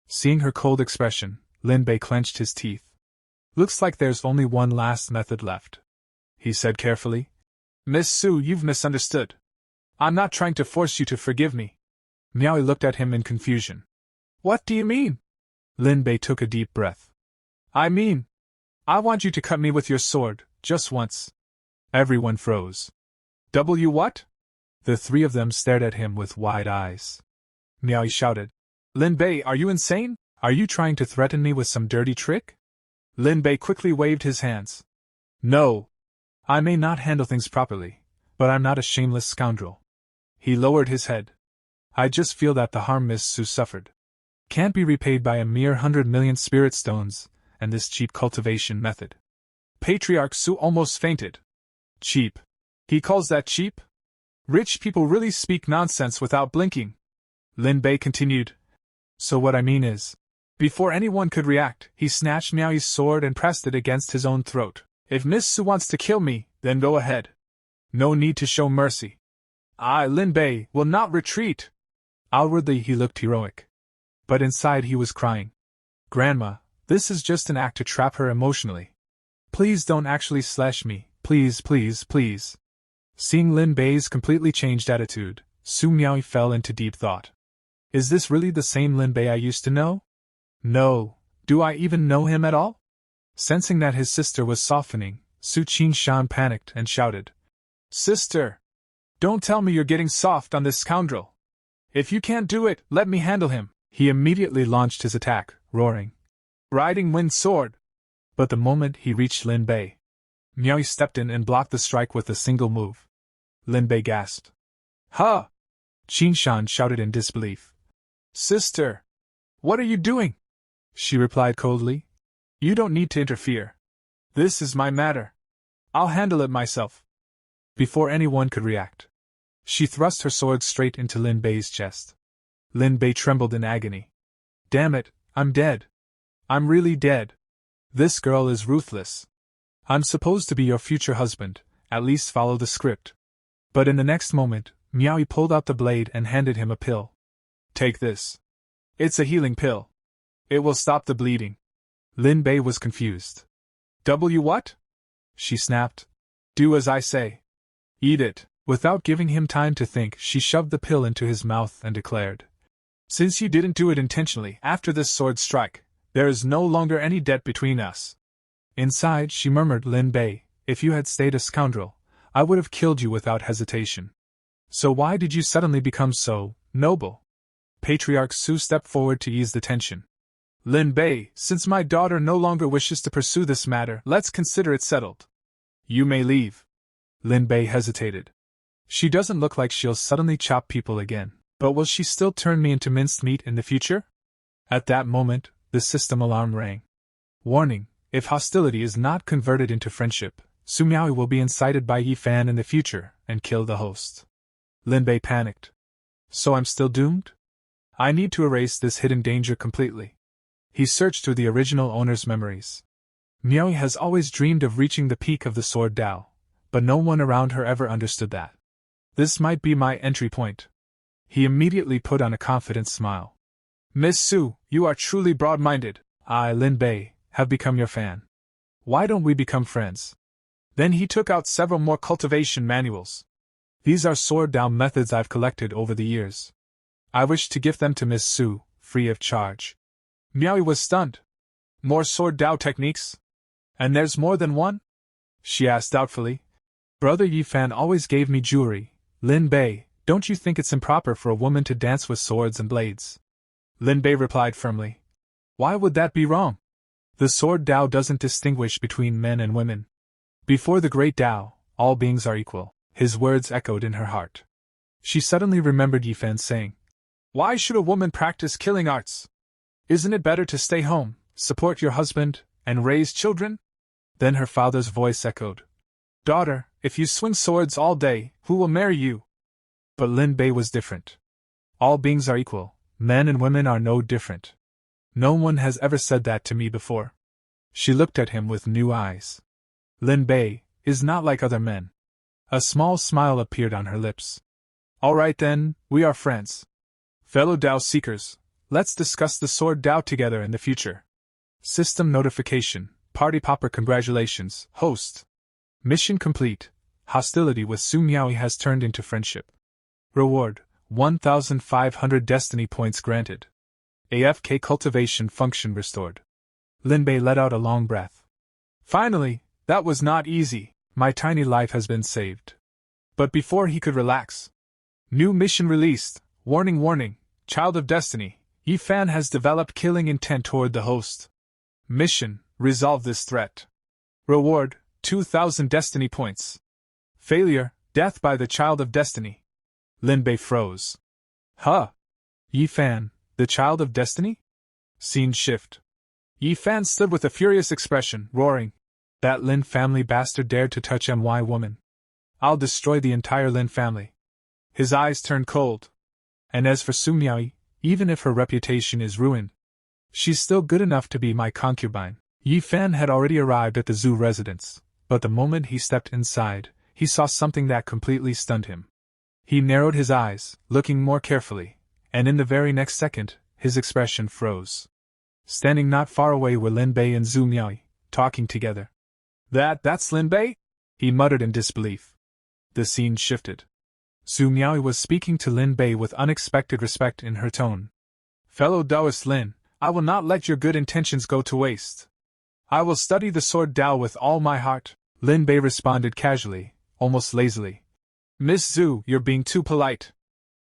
Seeing her cold expression, Lin Bei clenched his teeth. Looks like there's only one last method left. He said carefully. Miss Su, you've misunderstood. I'm not trying to force you to forgive me. Miaoyi looked at him in confusion. What do you mean? Lin Bei took a deep breath. I mean, I want you to cut me with your sword, just once. Everyone froze. What? The three of them stared at him with wide eyes. Miaoyi shouted. Lin Bei, are you insane? Are you trying to threaten me with some dirty trick? Lin Bei quickly waved his hands. No. I may not handle things properly, but I'm not a shameless scoundrel. He lowered his head. I just feel that the harm Miss Su suffered can't be repaid by a mere 100 million spirit stones and this cheap cultivation method. Patriarch Su almost fainted. Cheap. He calls that cheap? Rich people really speak nonsense without blinking. Lin Bei continued. So what I mean is, before anyone could react, he snatched Miaoyi's sword and pressed it against his own throat. If Miss Su wants to kill me, then go ahead. No need to show mercy. I, Lin Bei, will not retreat. Outwardly he looked heroic. But inside he was crying. Grandma, this is just an act to trap her emotionally. Please don't actually slash me, please, please, please. Seeing Lin Bei's completely changed attitude, Su Miaoyi fell into deep thought. Is this really the same Lin Bei I used to know? No, do I even know him at all? Sensing that his sister was softening, Su Qingshan panicked and shouted. Sister! Don't tell me you're getting soft on this scoundrel. If you can't do it, let me handle him. He immediately launched his attack, roaring. Riding wind sword! But the moment he reached Lin Bei, Miaoyi stepped in and blocked the strike with a single move. Lin Bei gasped. Huh! Qingshan shouted in disbelief. Sister! What are you doing? She replied coldly. You don't need to interfere. This is my matter. I'll handle it myself. Before anyone could react, she thrust her sword straight into Lin Bei's chest. Lin Bei trembled in agony. Damn it, I'm dead. I'm really dead. This girl is ruthless. I'm supposed to be your future husband, at least follow the script. But in the next moment, Miaoyi pulled out the blade and handed him a pill. Take this. It's a healing pill. It will stop the bleeding. Lin Bei was confused. What? She snapped. Do as I say. Eat it. Without giving him time to think, she shoved the pill into his mouth and declared, "Since you didn't do it intentionally after this sword strike, there is no longer any debt between us." Inside, she murmured, "Lin Bei, if you had stayed a scoundrel, I would have killed you without hesitation. So why did you suddenly become so noble?" Patriarch Su stepped forward to ease the tension. "Lin Bei, since my daughter no longer wishes to pursue this matter, let's consider it settled. You may leave." Lin Bei hesitated. She doesn't look like she'll suddenly chop people again, but will she still turn me into minced meat in the future? At that moment, the system alarm rang. Warning: if hostility is not converted into friendship, Su Miaoi will be incited by Yi Fan in the future and kill the host. Lin Bei panicked. So I'm still doomed? I need to erase this hidden danger completely. He searched through the original owner's memories. Miaoi has always dreamed of reaching the peak of the sword Dao, but no one around her ever understood that. This might be my entry point. He immediately put on a confident smile. "Miss Su, you are truly broad-minded. I, Lin Bei, have become your fan. Why don't we become friends?" Then he took out several more cultivation manuals. "These are sword Dao methods I've collected over the years. I wish to gift them to Miss Su, free of charge." Miaoi was stunned. "More sword Dao techniques? And there's more than one?" she asked doubtfully. "Brother Yi Fan always gave me jewelry. Lin Bei, don't you think it's improper for a woman to dance with swords and blades?" Lin Bei replied firmly. "Why would that be wrong? The sword Dao doesn't distinguish between men and women. Before the great Dao, all beings are equal." His words echoed in her heart. She suddenly remembered Yi Fan saying, "Why should a woman practice killing arts? Isn't it better to stay home, support your husband, and raise children?" Then her father's voice echoed, "Daughter, if you swing swords all day, who will marry you?" But Lin Bei was different. "All beings are equal, men and women are no different. No one has ever said that to me before." She looked at him with new eyes. "Lin Bei is not like other men." A small smile appeared on her lips. "All right then, we are friends. Fellow Dao seekers, let's discuss the sword Dao together in the future." System notification: Party popper, congratulations, host. Mission complete. Hostility with Su Miaoi has turned into friendship. Reward: 1,500 destiny points granted. AFK cultivation function restored. Lin Bei let out a long breath. "Finally, that was not easy. My tiny life has been saved." But before he could relax, new mission released. Warning, warning, child of destiny, Yi Fan has developed killing intent toward the host. Mission: resolve this threat. Reward: 2,000 destiny points. Failure: death by the child of destiny. Lin Bei froze. Huh? Yi Fan, the child of destiny? Scene shift. Yi Fan stood with a furious expression, roaring, "That Lin family bastard dared to touch my woman. I'll destroy the entire Lin family." His eyes turned cold. "And as for Su Miaoi, even if her reputation is ruined, she's still good enough to be my concubine." Yi Fan had already arrived at the zoo residence, but the moment he stepped inside, he saw something that completely stunned him. He narrowed his eyes, looking more carefully, and in the very next second, his expression froze. Standing not far away were Lin Bei and Su Miaoi, talking together. That's Lin Bei?" he muttered in disbelief. The scene shifted. Su Miaoi was speaking to Lin Bei with unexpected respect in her tone. "Fellow Daoist Lin, I will not let your good intentions go to waste. I will study the sword Dao with all my heart," Lin Bei responded casually, almost lazily. "Miss Zhu, you're being too polite.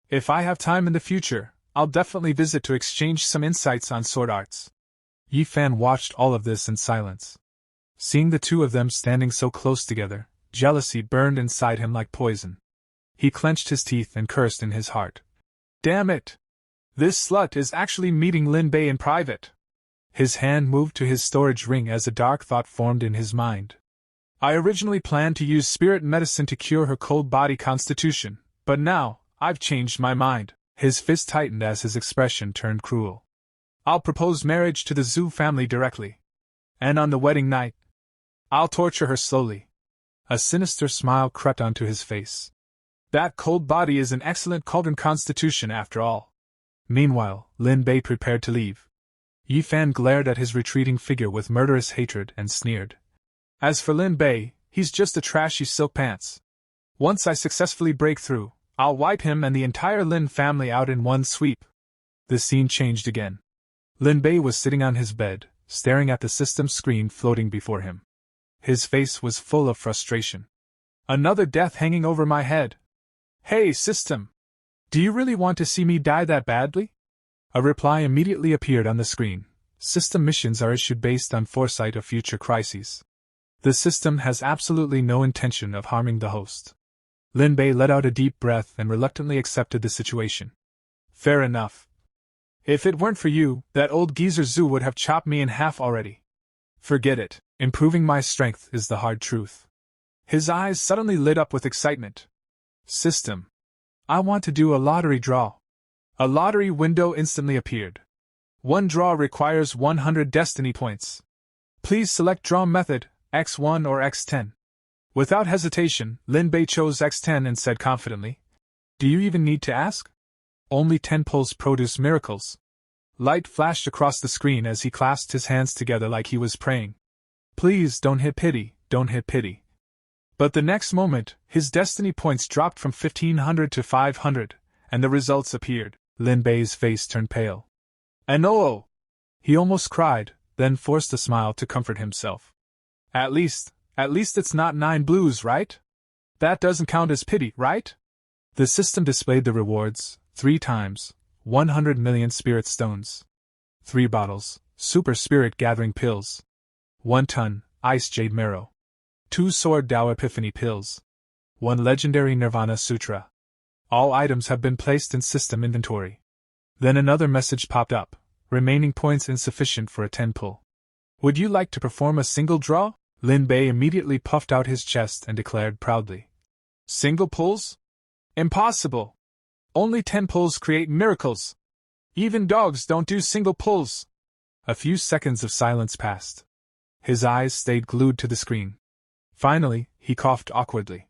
If I have time in the future, I'll definitely visit to exchange some insights on sword arts." Yi Fan watched all of this in silence. Seeing the two of them standing so close together, jealousy burned inside him like poison. He clenched his teeth and cursed in his heart. "Damn it! This slut is actually meeting Lin Bei in private." His hand moved to his storage ring as a dark thought formed in his mind. "I originally planned to use spirit medicine to cure her cold body constitution, but now, I've changed my mind." His fist tightened as his expression turned cruel. "I'll propose marriage to the Zhu family directly. And on the wedding night, I'll torture her slowly." A sinister smile crept onto his face. "That cold body is an excellent cauldron constitution after all." Meanwhile, Lin Bei prepared to leave. Yi Fan glared at his retreating figure with murderous hatred and sneered. "As for Lin Bei, he's just a trashy silk pants. Once I successfully break through, I'll wipe him and the entire Lin family out in one sweep. The scene changed again. Lin Bei was sitting on his bed, staring at the system screen floating before him. His face was full of frustration. Another death hanging over my head. Hey, system! Do you really want to see me die that badly? A reply immediately appeared on the screen. System missions are issued based on foresight of future crises. The system has absolutely no intention of harming the host. Lin Bei let out a deep breath and reluctantly accepted the situation. Fair enough. If it weren't for you, that old geezer Zhu would have chopped me in half already. Forget it, improving my strength is the hard truth. His eyes suddenly lit up with excitement. System. I want to do a lottery draw. A lottery window instantly appeared. One draw requires 100 destiny points. Please select draw method, X1 or X10. Without hesitation, Lin Bei chose X10 and said confidently, Do you even need to ask? Only 10 pulls produce miracles. Light flashed across the screen as he clasped his hands together like he was praying. Please don't hit pity, don't hit pity. But the next moment, his destiny points dropped from 1500 to 500, and the results appeared. Lin Bei's face turned pale. And oh! He almost cried, then forced a smile to comfort himself. At least it's not 9 blues, right? That doesn't count as pity, right? The system displayed the rewards, 3 times, 100 million spirit stones. 3 bottles, super spirit gathering pills. 1 ton, ice jade marrow. 2 sword Dao epiphany pills. 1 legendary nirvana sutra. All items have been placed in system inventory. Then another message popped up, remaining points insufficient for a 10 pull. Would you like to perform a single draw? Lin Bei immediately puffed out his chest and declared proudly. Single pulls? Impossible! Only 10 pulls create miracles! Even dogs don't do single pulls! A few seconds of silence passed. His eyes stayed glued to the screen. Finally, he coughed awkwardly.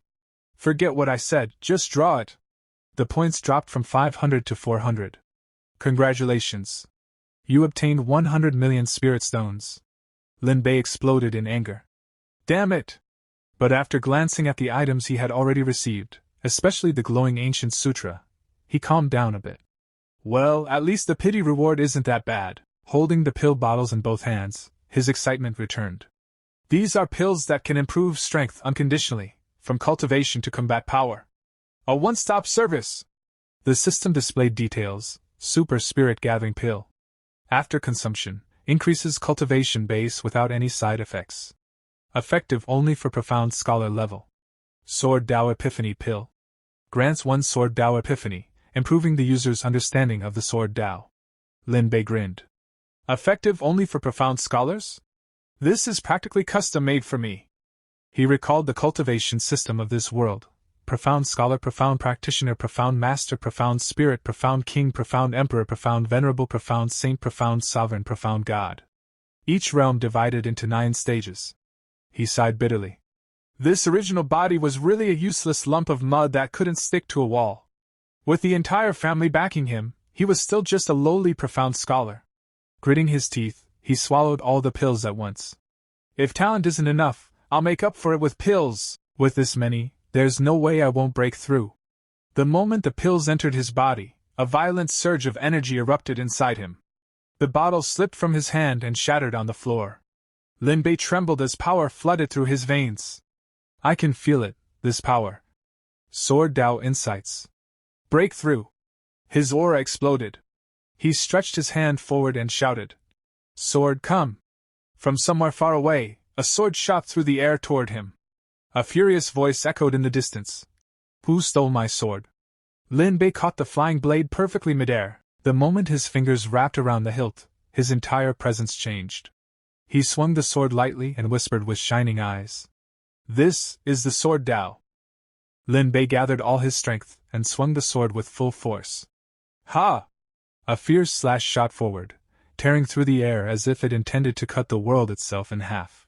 Forget what I said, just draw it. The points dropped from 500 to 400. Congratulations. You obtained 100 million spirit stones. Lin Bei exploded in anger. Damn it! But after glancing at the items he had already received, especially the glowing ancient sutra, he calmed down a bit. Well, at least the pity reward isn't that bad. Holding the pill bottles in both hands, his excitement returned. These are pills that can improve strength unconditionally, from cultivation to combat power. A one-stop service! The system displayed details. Super spirit gathering pill. After consumption, increases cultivation base without any side effects. Effective only for profound scholar level. Sword Dao epiphany pill. Grants 1 sword Dao epiphany, improving the user's understanding of the sword Dao. Lin Bei grinned. Effective only for profound scholars? This is practically custom-made for me. He recalled the cultivation system of this world. Profound scholar, profound practitioner, profound master, profound spirit, profound king, profound emperor, profound venerable, profound saint, profound sovereign, profound god. Each realm divided into 9 stages. He sighed bitterly. This original body was really a useless lump of mud that couldn't stick to a wall. With the entire family backing him, he was still just a lowly profound scholar. Gritting his teeth, he swallowed all the pills at once. If talent isn't enough, I'll make up for it with pills. With this many, there's no way I won't break through. The moment the pills entered his body, a violent surge of energy erupted inside him. The bottle slipped from his hand and shattered on the floor. Lin Bei trembled as power flooded through his veins. I can feel it, this power. Sword Dao Insights. Breakthrough. His aura exploded. He stretched his hand forward and shouted. Sword, come! From somewhere far away, a sword shot through the air toward him. A furious voice echoed in the distance. Who stole my sword? Lin Bei caught the flying blade perfectly midair. The moment his fingers wrapped around the hilt, his entire presence changed. He swung the sword lightly and whispered with shining eyes. This is the sword Dao. Lin Bei gathered all his strength and swung the sword with full force. Ha! A fierce slash shot forward, tearing through the air as if it intended to cut the world itself in half.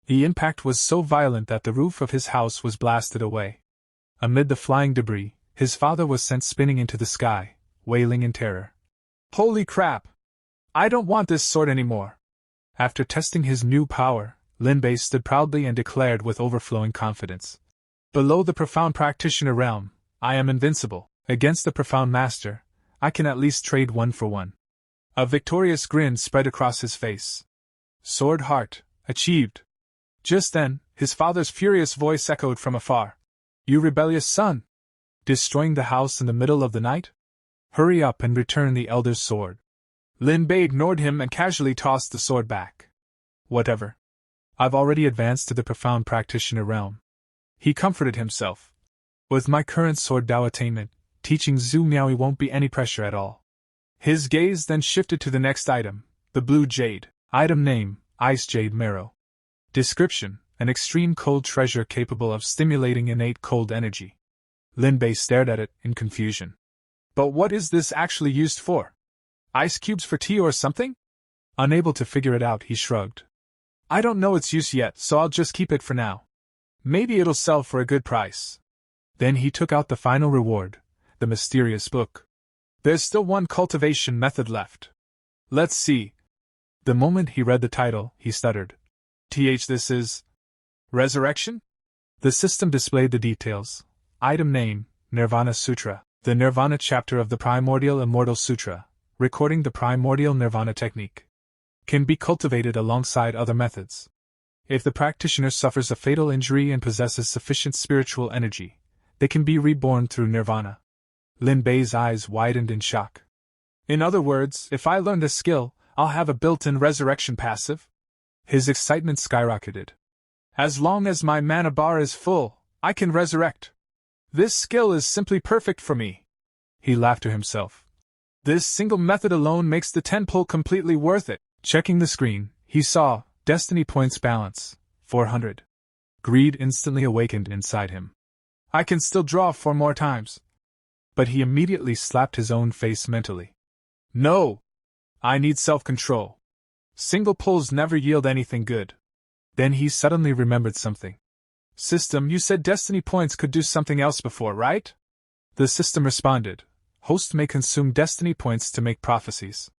The impact was so violent that the roof of his house was blasted away. Amid the flying debris, his father was sent spinning into the sky, wailing in terror. Holy crap! I don't want this sword anymore. After testing his new power, Lin Bei stood proudly and declared with overflowing confidence. Below the profound practitioner realm, I am invincible. Against the profound master, I can at least trade 1 for 1. A victorious grin spread across his face. Sword heart, achieved. Just then, his father's furious voice echoed from afar. You rebellious son! Destroying the house in the middle of the night? Hurry up and return the elder's sword. Lin Bei ignored him and casually tossed the sword back. Whatever. I've already advanced to the profound practitioner realm. He comforted himself. With my current sword Dao attainment, teaching Zhu Miaoyi won't be any pressure at all. His gaze then shifted to the next item, the blue jade. Item name, Ice Jade Marrow. Description, an extreme cold treasure capable of stimulating innate cold energy. Lin Bei stared at it in confusion. But what is this actually used for? Ice cubes for tea or something? Unable to figure it out, he shrugged. I don't know its use yet, so I'll just keep it for now. Maybe it'll sell for a good price. Then he took out the final reward, the mysterious book. There's still one cultivation method left. Let's see. The moment he read the title, he stuttered. This is... Resurrection? The system displayed the details. Item name, Nirvana Sutra. The Nirvana chapter of the Primordial Immortal Sutra, recording the Primordial Nirvana technique. Can be cultivated alongside other methods. If the practitioner suffers a fatal injury and possesses sufficient spiritual energy, they can be reborn through nirvana. Lin Bei's eyes widened in shock. In other words, if I learn this skill, I'll have a built-in resurrection passive? His excitement skyrocketed. As long as my mana bar is full, I can resurrect. This skill is simply perfect for me. He laughed to himself. This single method alone makes the 10 pull completely worth it. Checking the screen, he saw Destiny Points balance, 400. Greed instantly awakened inside him. I can still draw 4 more times. But he immediately slapped his own face mentally. No! I need self-control. Single pulls never yield anything good. Then he suddenly remembered something. System, you said Destiny Points could do something else before, right? The system responded. Host may consume Destiny Points to make prophecies.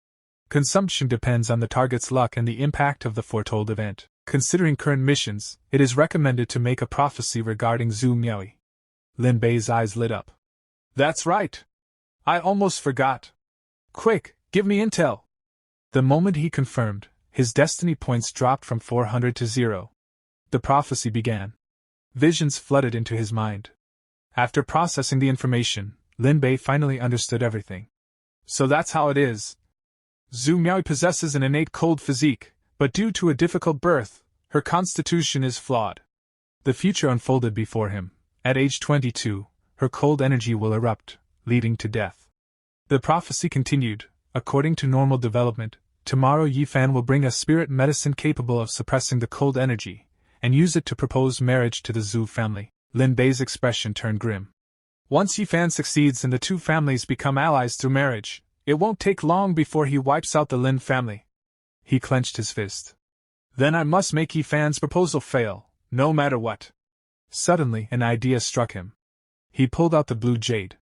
Consumption depends on the target's luck and the impact of the foretold event. Considering current missions, it is recommended to make a prophecy regarding Zhu Miaoyi. Lin Bei's eyes lit up. That's right! I almost forgot. Quick, give me intel! The moment he confirmed, his destiny points dropped from 400 to 0. The prophecy began. Visions flooded into his mind. After processing the information, Lin Bei finally understood everything. So that's how it is. Zhu Miaoyi possesses an innate cold physique, but due to a difficult birth, her constitution is flawed. The future unfolded before him. At age 22, her cold energy will erupt, leading to death. The prophecy continued. According to normal development, tomorrow Yifan will bring a spirit medicine capable of suppressing the cold energy, and use it to propose marriage to the Zhu family. Lin Bei's expression turned grim. Once Yifan succeeds and the two families become allies through marriage, it won't take long before he wipes out the Lin family. He clenched his fist. Then I must make Yifan's proposal fail, no matter what. Suddenly, an idea struck him. He pulled out the blue jade.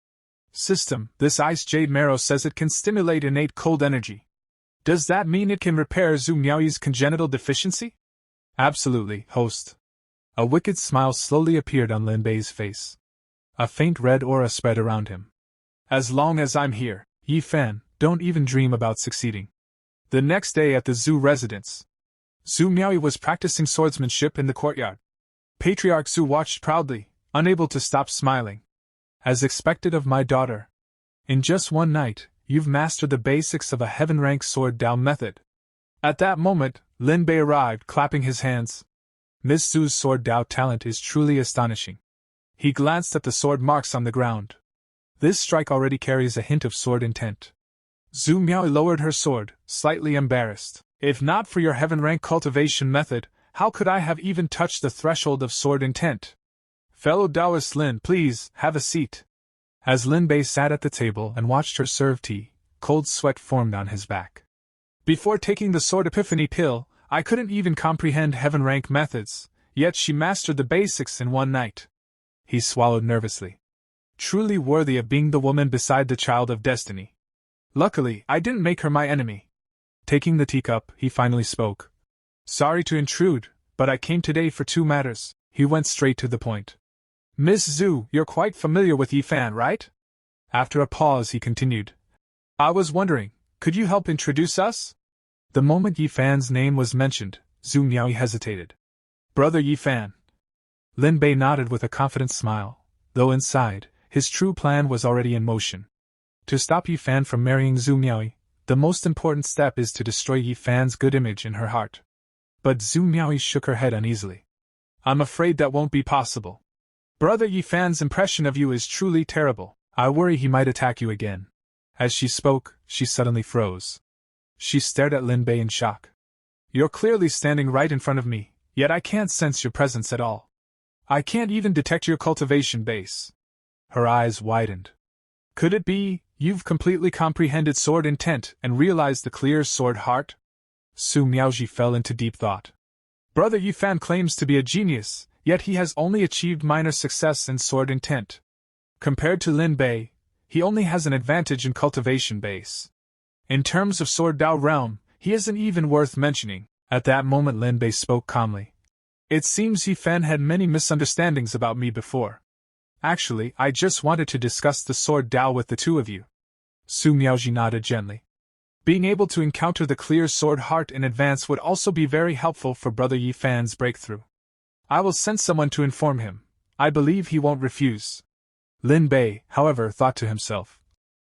System, this ice jade marrow says it can stimulate innate cold energy. Does that mean it can repair Zhu Miaoyi's congenital deficiency? Absolutely, host. A wicked smile slowly appeared on Lin Bei's face. A faint red aura spread around him. As long as I'm here, Yifan, don't even dream about succeeding. The next day at the Zhu residence, Zhu Miaoyi was practicing swordsmanship in the courtyard. Patriarch Zhu watched proudly, unable to stop smiling. As expected of my daughter. In just one night, you've mastered the basics of a heaven-rank sword Dao method. At that moment, Lin Bei arrived, clapping his hands. Miss Zhu's sword Dao talent is truly astonishing. He glanced at the sword marks on the ground. This strike already carries a hint of sword intent. Zhu Miaoyi lowered her sword, slightly embarrassed. If not for your heaven-rank cultivation method, how could I have even touched the threshold of sword intent? Fellow Taoist Lin, please, have a seat. As Lin Bei sat at the table and watched her serve tea, cold sweat formed on his back. Before taking the sword epiphany pill, I couldn't even comprehend heaven-rank methods, yet she mastered the basics in one night. He swallowed nervously. Truly worthy of being the woman beside the child of destiny. Luckily, I didn't make her my enemy. Taking the teacup, he finally spoke. Sorry to intrude, but I came today for 2 matters. He went straight to the point. Miss Zhu, you're quite familiar with Yifan, right? After a pause, he continued. I was wondering, could you help introduce us? The moment Yifan's name was mentioned, Zhu Miao hesitated. Brother Yifan. Lin Bei nodded with a confident smile, though inside, his true plan was already in motion. To stop Yifan from marrying Zhu Miao, the most important step is to destroy Yifan's good image in her heart. But Zhu Miao shook her head uneasily. I'm afraid that won't be possible. Brother Yifan's impression of you is truly terrible. I worry he might attack you again. As she spoke, she suddenly froze. She stared at Lin Bei in shock. You're clearly standing right in front of me, yet I can't sense your presence at all. I can't even detect your cultivation base. Her eyes widened. Could it be, you've completely comprehended sword intent and realized the clear sword heart? Su Miaoji fell into deep thought. Brother Yifan claims to be a genius, yet he has only achieved minor success in sword intent. Compared to Lin Bei, he only has an advantage in cultivation base. In terms of sword Dao realm, he isn't even worth mentioning. At that moment Lin Bei spoke calmly. It seems Yifan had many misunderstandings about me before. Actually, I just wanted to discuss the sword Dao with the two of you. Su Miaoji nodded gently. Being able to encounter the clear sword heart in advance would also be very helpful for Brother Yifan's breakthrough. I will send someone to inform him. I believe he won't refuse. Lin Bei, however, thought to himself.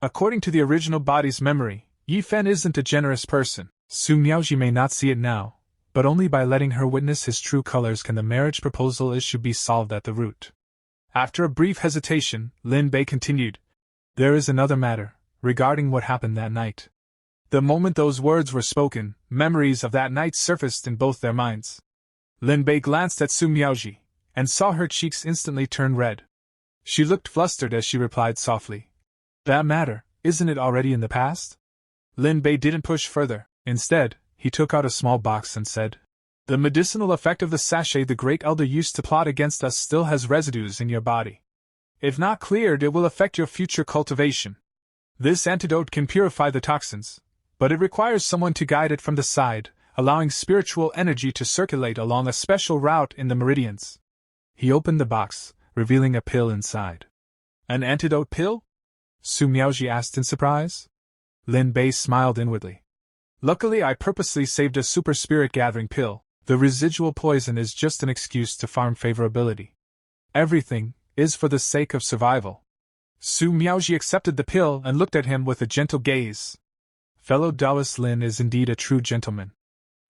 According to the original body's memory, Yifan isn't a generous person. Su Miaoji may not see it now, but only by letting her witness his true colors can the marriage proposal issue be solved at the root. After a brief hesitation, Lin Bei continued. There is another matter, regarding what happened that night. The moment those words were spoken, memories of that night surfaced in both their minds. Lin Bei glanced at Su Miaoji, and saw her cheeks instantly turn red. She looked flustered as she replied softly. That matter, isn't it already in the past? Lin Bei didn't push further. Instead, he took out a small box and said, The medicinal effect of the sachet the Great Elder used to plot against us still has residues in your body. If not cleared, it will affect your future cultivation. This antidote can purify the toxins, but it requires someone to guide it from the side, allowing spiritual energy to circulate along a special route in the meridians. He opened the box, revealing a pill inside. An antidote pill? Su Miaoji asked in surprise. Lin Bei smiled inwardly. Luckily, I purposely saved a super spirit gathering pill. The residual poison is just an excuse to farm favorability. Everything is for the sake of survival. Su Miaoji accepted the pill and looked at him with a gentle gaze. Fellow Taoist Lin is indeed a true gentleman.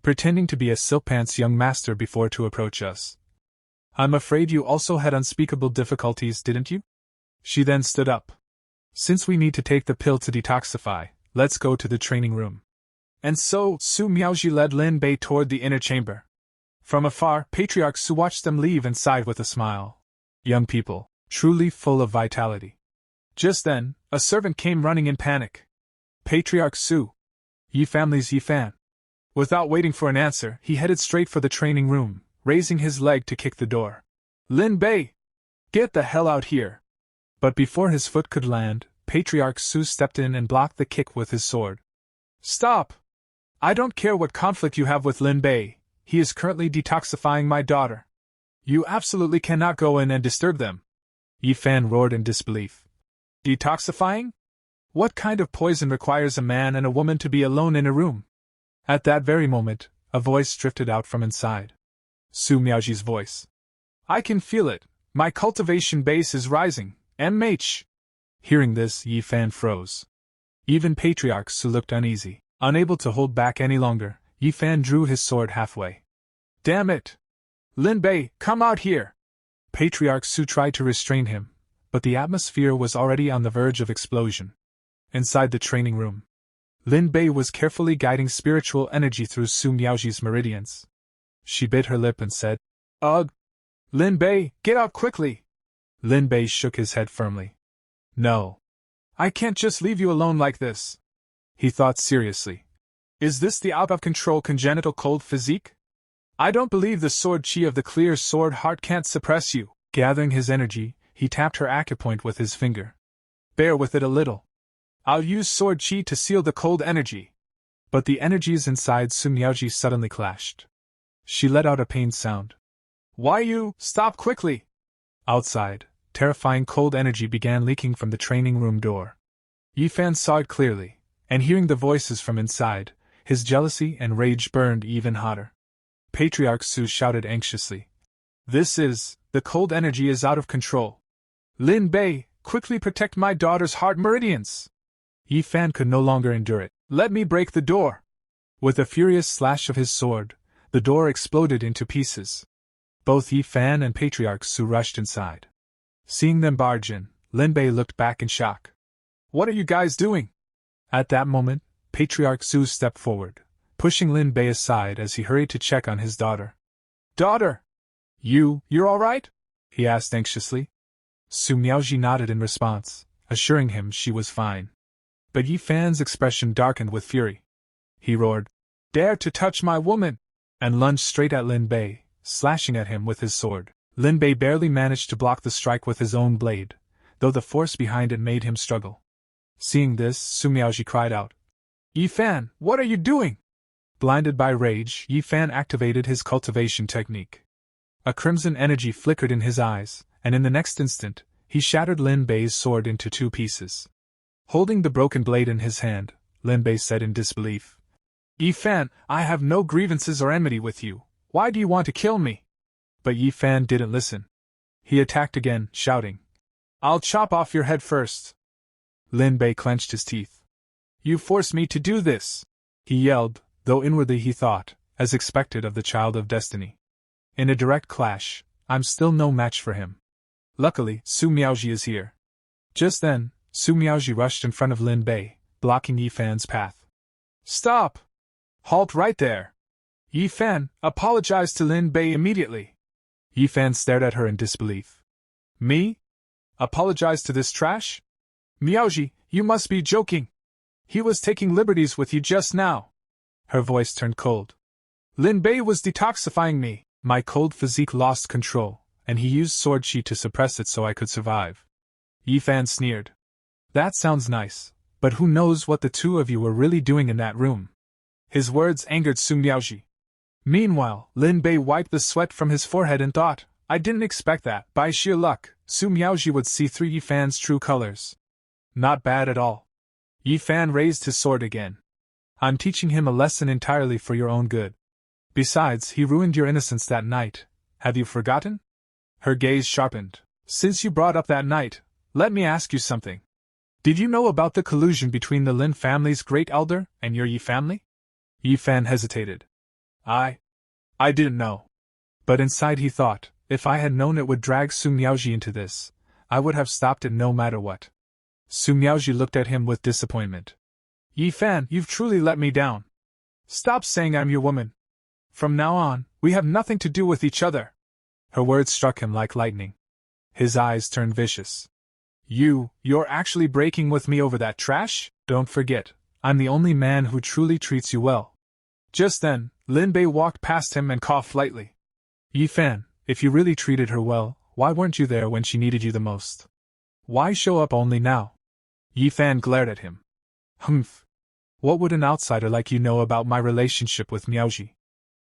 Pretending to be a silkpants young master before to approach us. I'm afraid you also had unspeakable difficulties, didn't you? She then stood up. Since we need to take the pill to detoxify, let's go to the training room. And so, Su Miaoji led Lin Bei toward the inner chamber. From afar, Patriarch Su watched them leave and sighed with a smile. Young people, truly full of vitality. Just then, a servant came running in panic. Patriarch Su. Yi family's Yifan. Without waiting for an answer, he headed straight for the training room, raising his leg to kick the door. Lin Bei! Get the hell out here! But before his foot could land, Patriarch Su stepped in and blocked the kick with his sword. Stop! I don't care what conflict you have with Lin Bei, he is currently detoxifying my daughter. You absolutely cannot go in and disturb them. Yifan roared in disbelief. Detoxifying? What kind of poison requires a man and a woman to be alone in a room? At that very moment, a voice drifted out from inside. Su Miaoji's voice. I can feel it. My cultivation base is rising. MH. Hearing this, Yifan froze. Even Patriarch Su looked uneasy. Unable to hold back any longer, Yifan drew his sword halfway. Damn it! Lin Bei, come out here! Patriarch Su tried to restrain him, but the atmosphere was already on the verge of explosion. Inside the training room, Lin Bei was carefully guiding spiritual energy through Su Miaoji's meridians. She bit her lip and said, Ugh! Lin Bei, get out quickly! Lin Bei shook his head firmly. No. I can't just leave you alone like this. He thought seriously. Is this the out-of-control congenital cold physique? I don't believe the sword chi of the clear sword heart can't suppress you. Gathering his energy, he tapped her acupoint with his finger. Bear with it a little. I'll use sword chi to seal the cold energy. But the energies inside Su Miaoji suddenly clashed. She let out a pained sound. Why you? Stop quickly! Outside, terrifying cold energy began leaking from the training room door. Yifan saw it clearly, and hearing the voices from inside, his jealousy and rage burned even hotter. Patriarch Su shouted anxiously. The cold energy is out of control. Lin Bei, quickly protect my daughter's heart meridians! Yifan could no longer endure it. Let me break the door! With a furious slash of his sword, the door exploded into pieces. Both Yifan and Patriarch Su rushed inside. Seeing them barge in, Lin Bei looked back in shock. What are you guys doing? At that moment, Patriarch Su stepped forward, pushing Lin Bei aside as he hurried to check on his daughter. Daughter! You're all right? He asked anxiously. Su Miaoji nodded in response, assuring him she was fine. But Yifan's expression darkened with fury. He roared, Dare to touch my woman! And lunged straight at Lin Bei, slashing at him with his sword. Lin Bei barely managed to block the strike with his own blade, though the force behind it made him struggle. Seeing this, Su Miaoji cried out, Yifan, what are you doing? Blinded by rage, Yifan activated his cultivation technique. A crimson energy flickered in his eyes, and in the next instant, he shattered Lin Bei's sword into 2 pieces. Holding the broken blade in his hand, Lin Bei said in disbelief, Yifan, I have no grievances or enmity with you. Why do you want to kill me? But Yifan didn't listen. He attacked again, shouting, I'll chop off your head first. Lin Bei clenched his teeth. You forced me to do this, he yelled, though inwardly he thought, as expected of the child of destiny. In a direct clash, I'm still no match for him. Luckily, Su Miaoji is here. Just then, Su Miaoji rushed in front of Lin Bei, blocking Yifan's path. Stop! Halt right there! Yifan, apologize to Lin Bei immediately! Yifan stared at her in disbelief. Me? Apologize to this trash? Miaoji, you must be joking! He was taking liberties with you just now! Her voice turned cold. Lin Bei was detoxifying me. My cold physique lost control, and he used sword chi to suppress it so I could survive. Yifan sneered. That sounds nice, but who knows what the two of you were really doing in that room? His words angered Su Miaoji. Meanwhile, Lin Bei wiped the sweat from his forehead and thought, I didn't expect that. By sheer luck, Su Miaoji would see through Yifan's true colors. Not bad at all. Yifan raised his sword again. I'm teaching him a lesson entirely for your own good. Besides, he ruined your innocence that night. Have you forgotten? Her gaze sharpened. Since you brought up that night, let me ask you something. Did you know about the collusion between the Lin family's great elder and your Yi family? Yifan hesitated. I didn't know. But inside he thought, if I had known it would drag Su Miaoji into this, I would have stopped it no matter what. Su Miaoji looked at him with disappointment. Yifan, you've truly let me down. Stop saying I'm your woman. From now on, we have nothing to do with each other. Her words struck him like lightning. His eyes turned vicious. You're actually breaking with me over that trash? Don't forget, I'm the only man who truly treats you well. Just then, Lin Bei walked past him and coughed lightly. Yifan, if you really treated her well, why weren't you there when she needed you the most? Why show up only now? Yifan glared at him. Humph. What would an outsider like you know about my relationship with Miaoji?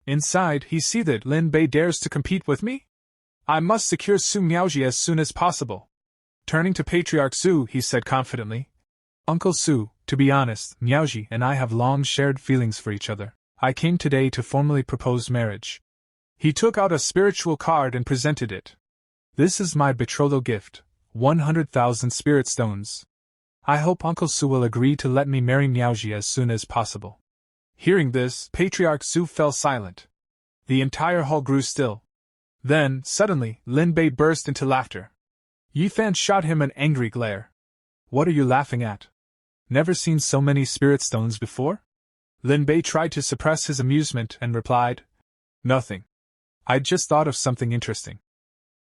Inside, he seethed. Lin Bei dares to compete with me? I must secure Su Miaoji as soon as possible. Turning to Patriarch Su, he said confidently, Uncle Su, to be honest, Miaoji and I have long shared feelings for each other. I came today to formally propose marriage. He took out a spiritual card and presented it. This is my betrothal gift, 100,000 spirit stones. I hope Uncle Su will agree to let me marry Miaoji as soon as possible. Hearing this, Patriarch Su fell silent. The entire hall grew still. Then, suddenly, Lin Bei burst into laughter. Yifan shot him an angry glare. What are you laughing at? Never seen so many spirit stones before? Lin Bei tried to suppress his amusement and replied, Nothing. I just thought of something interesting.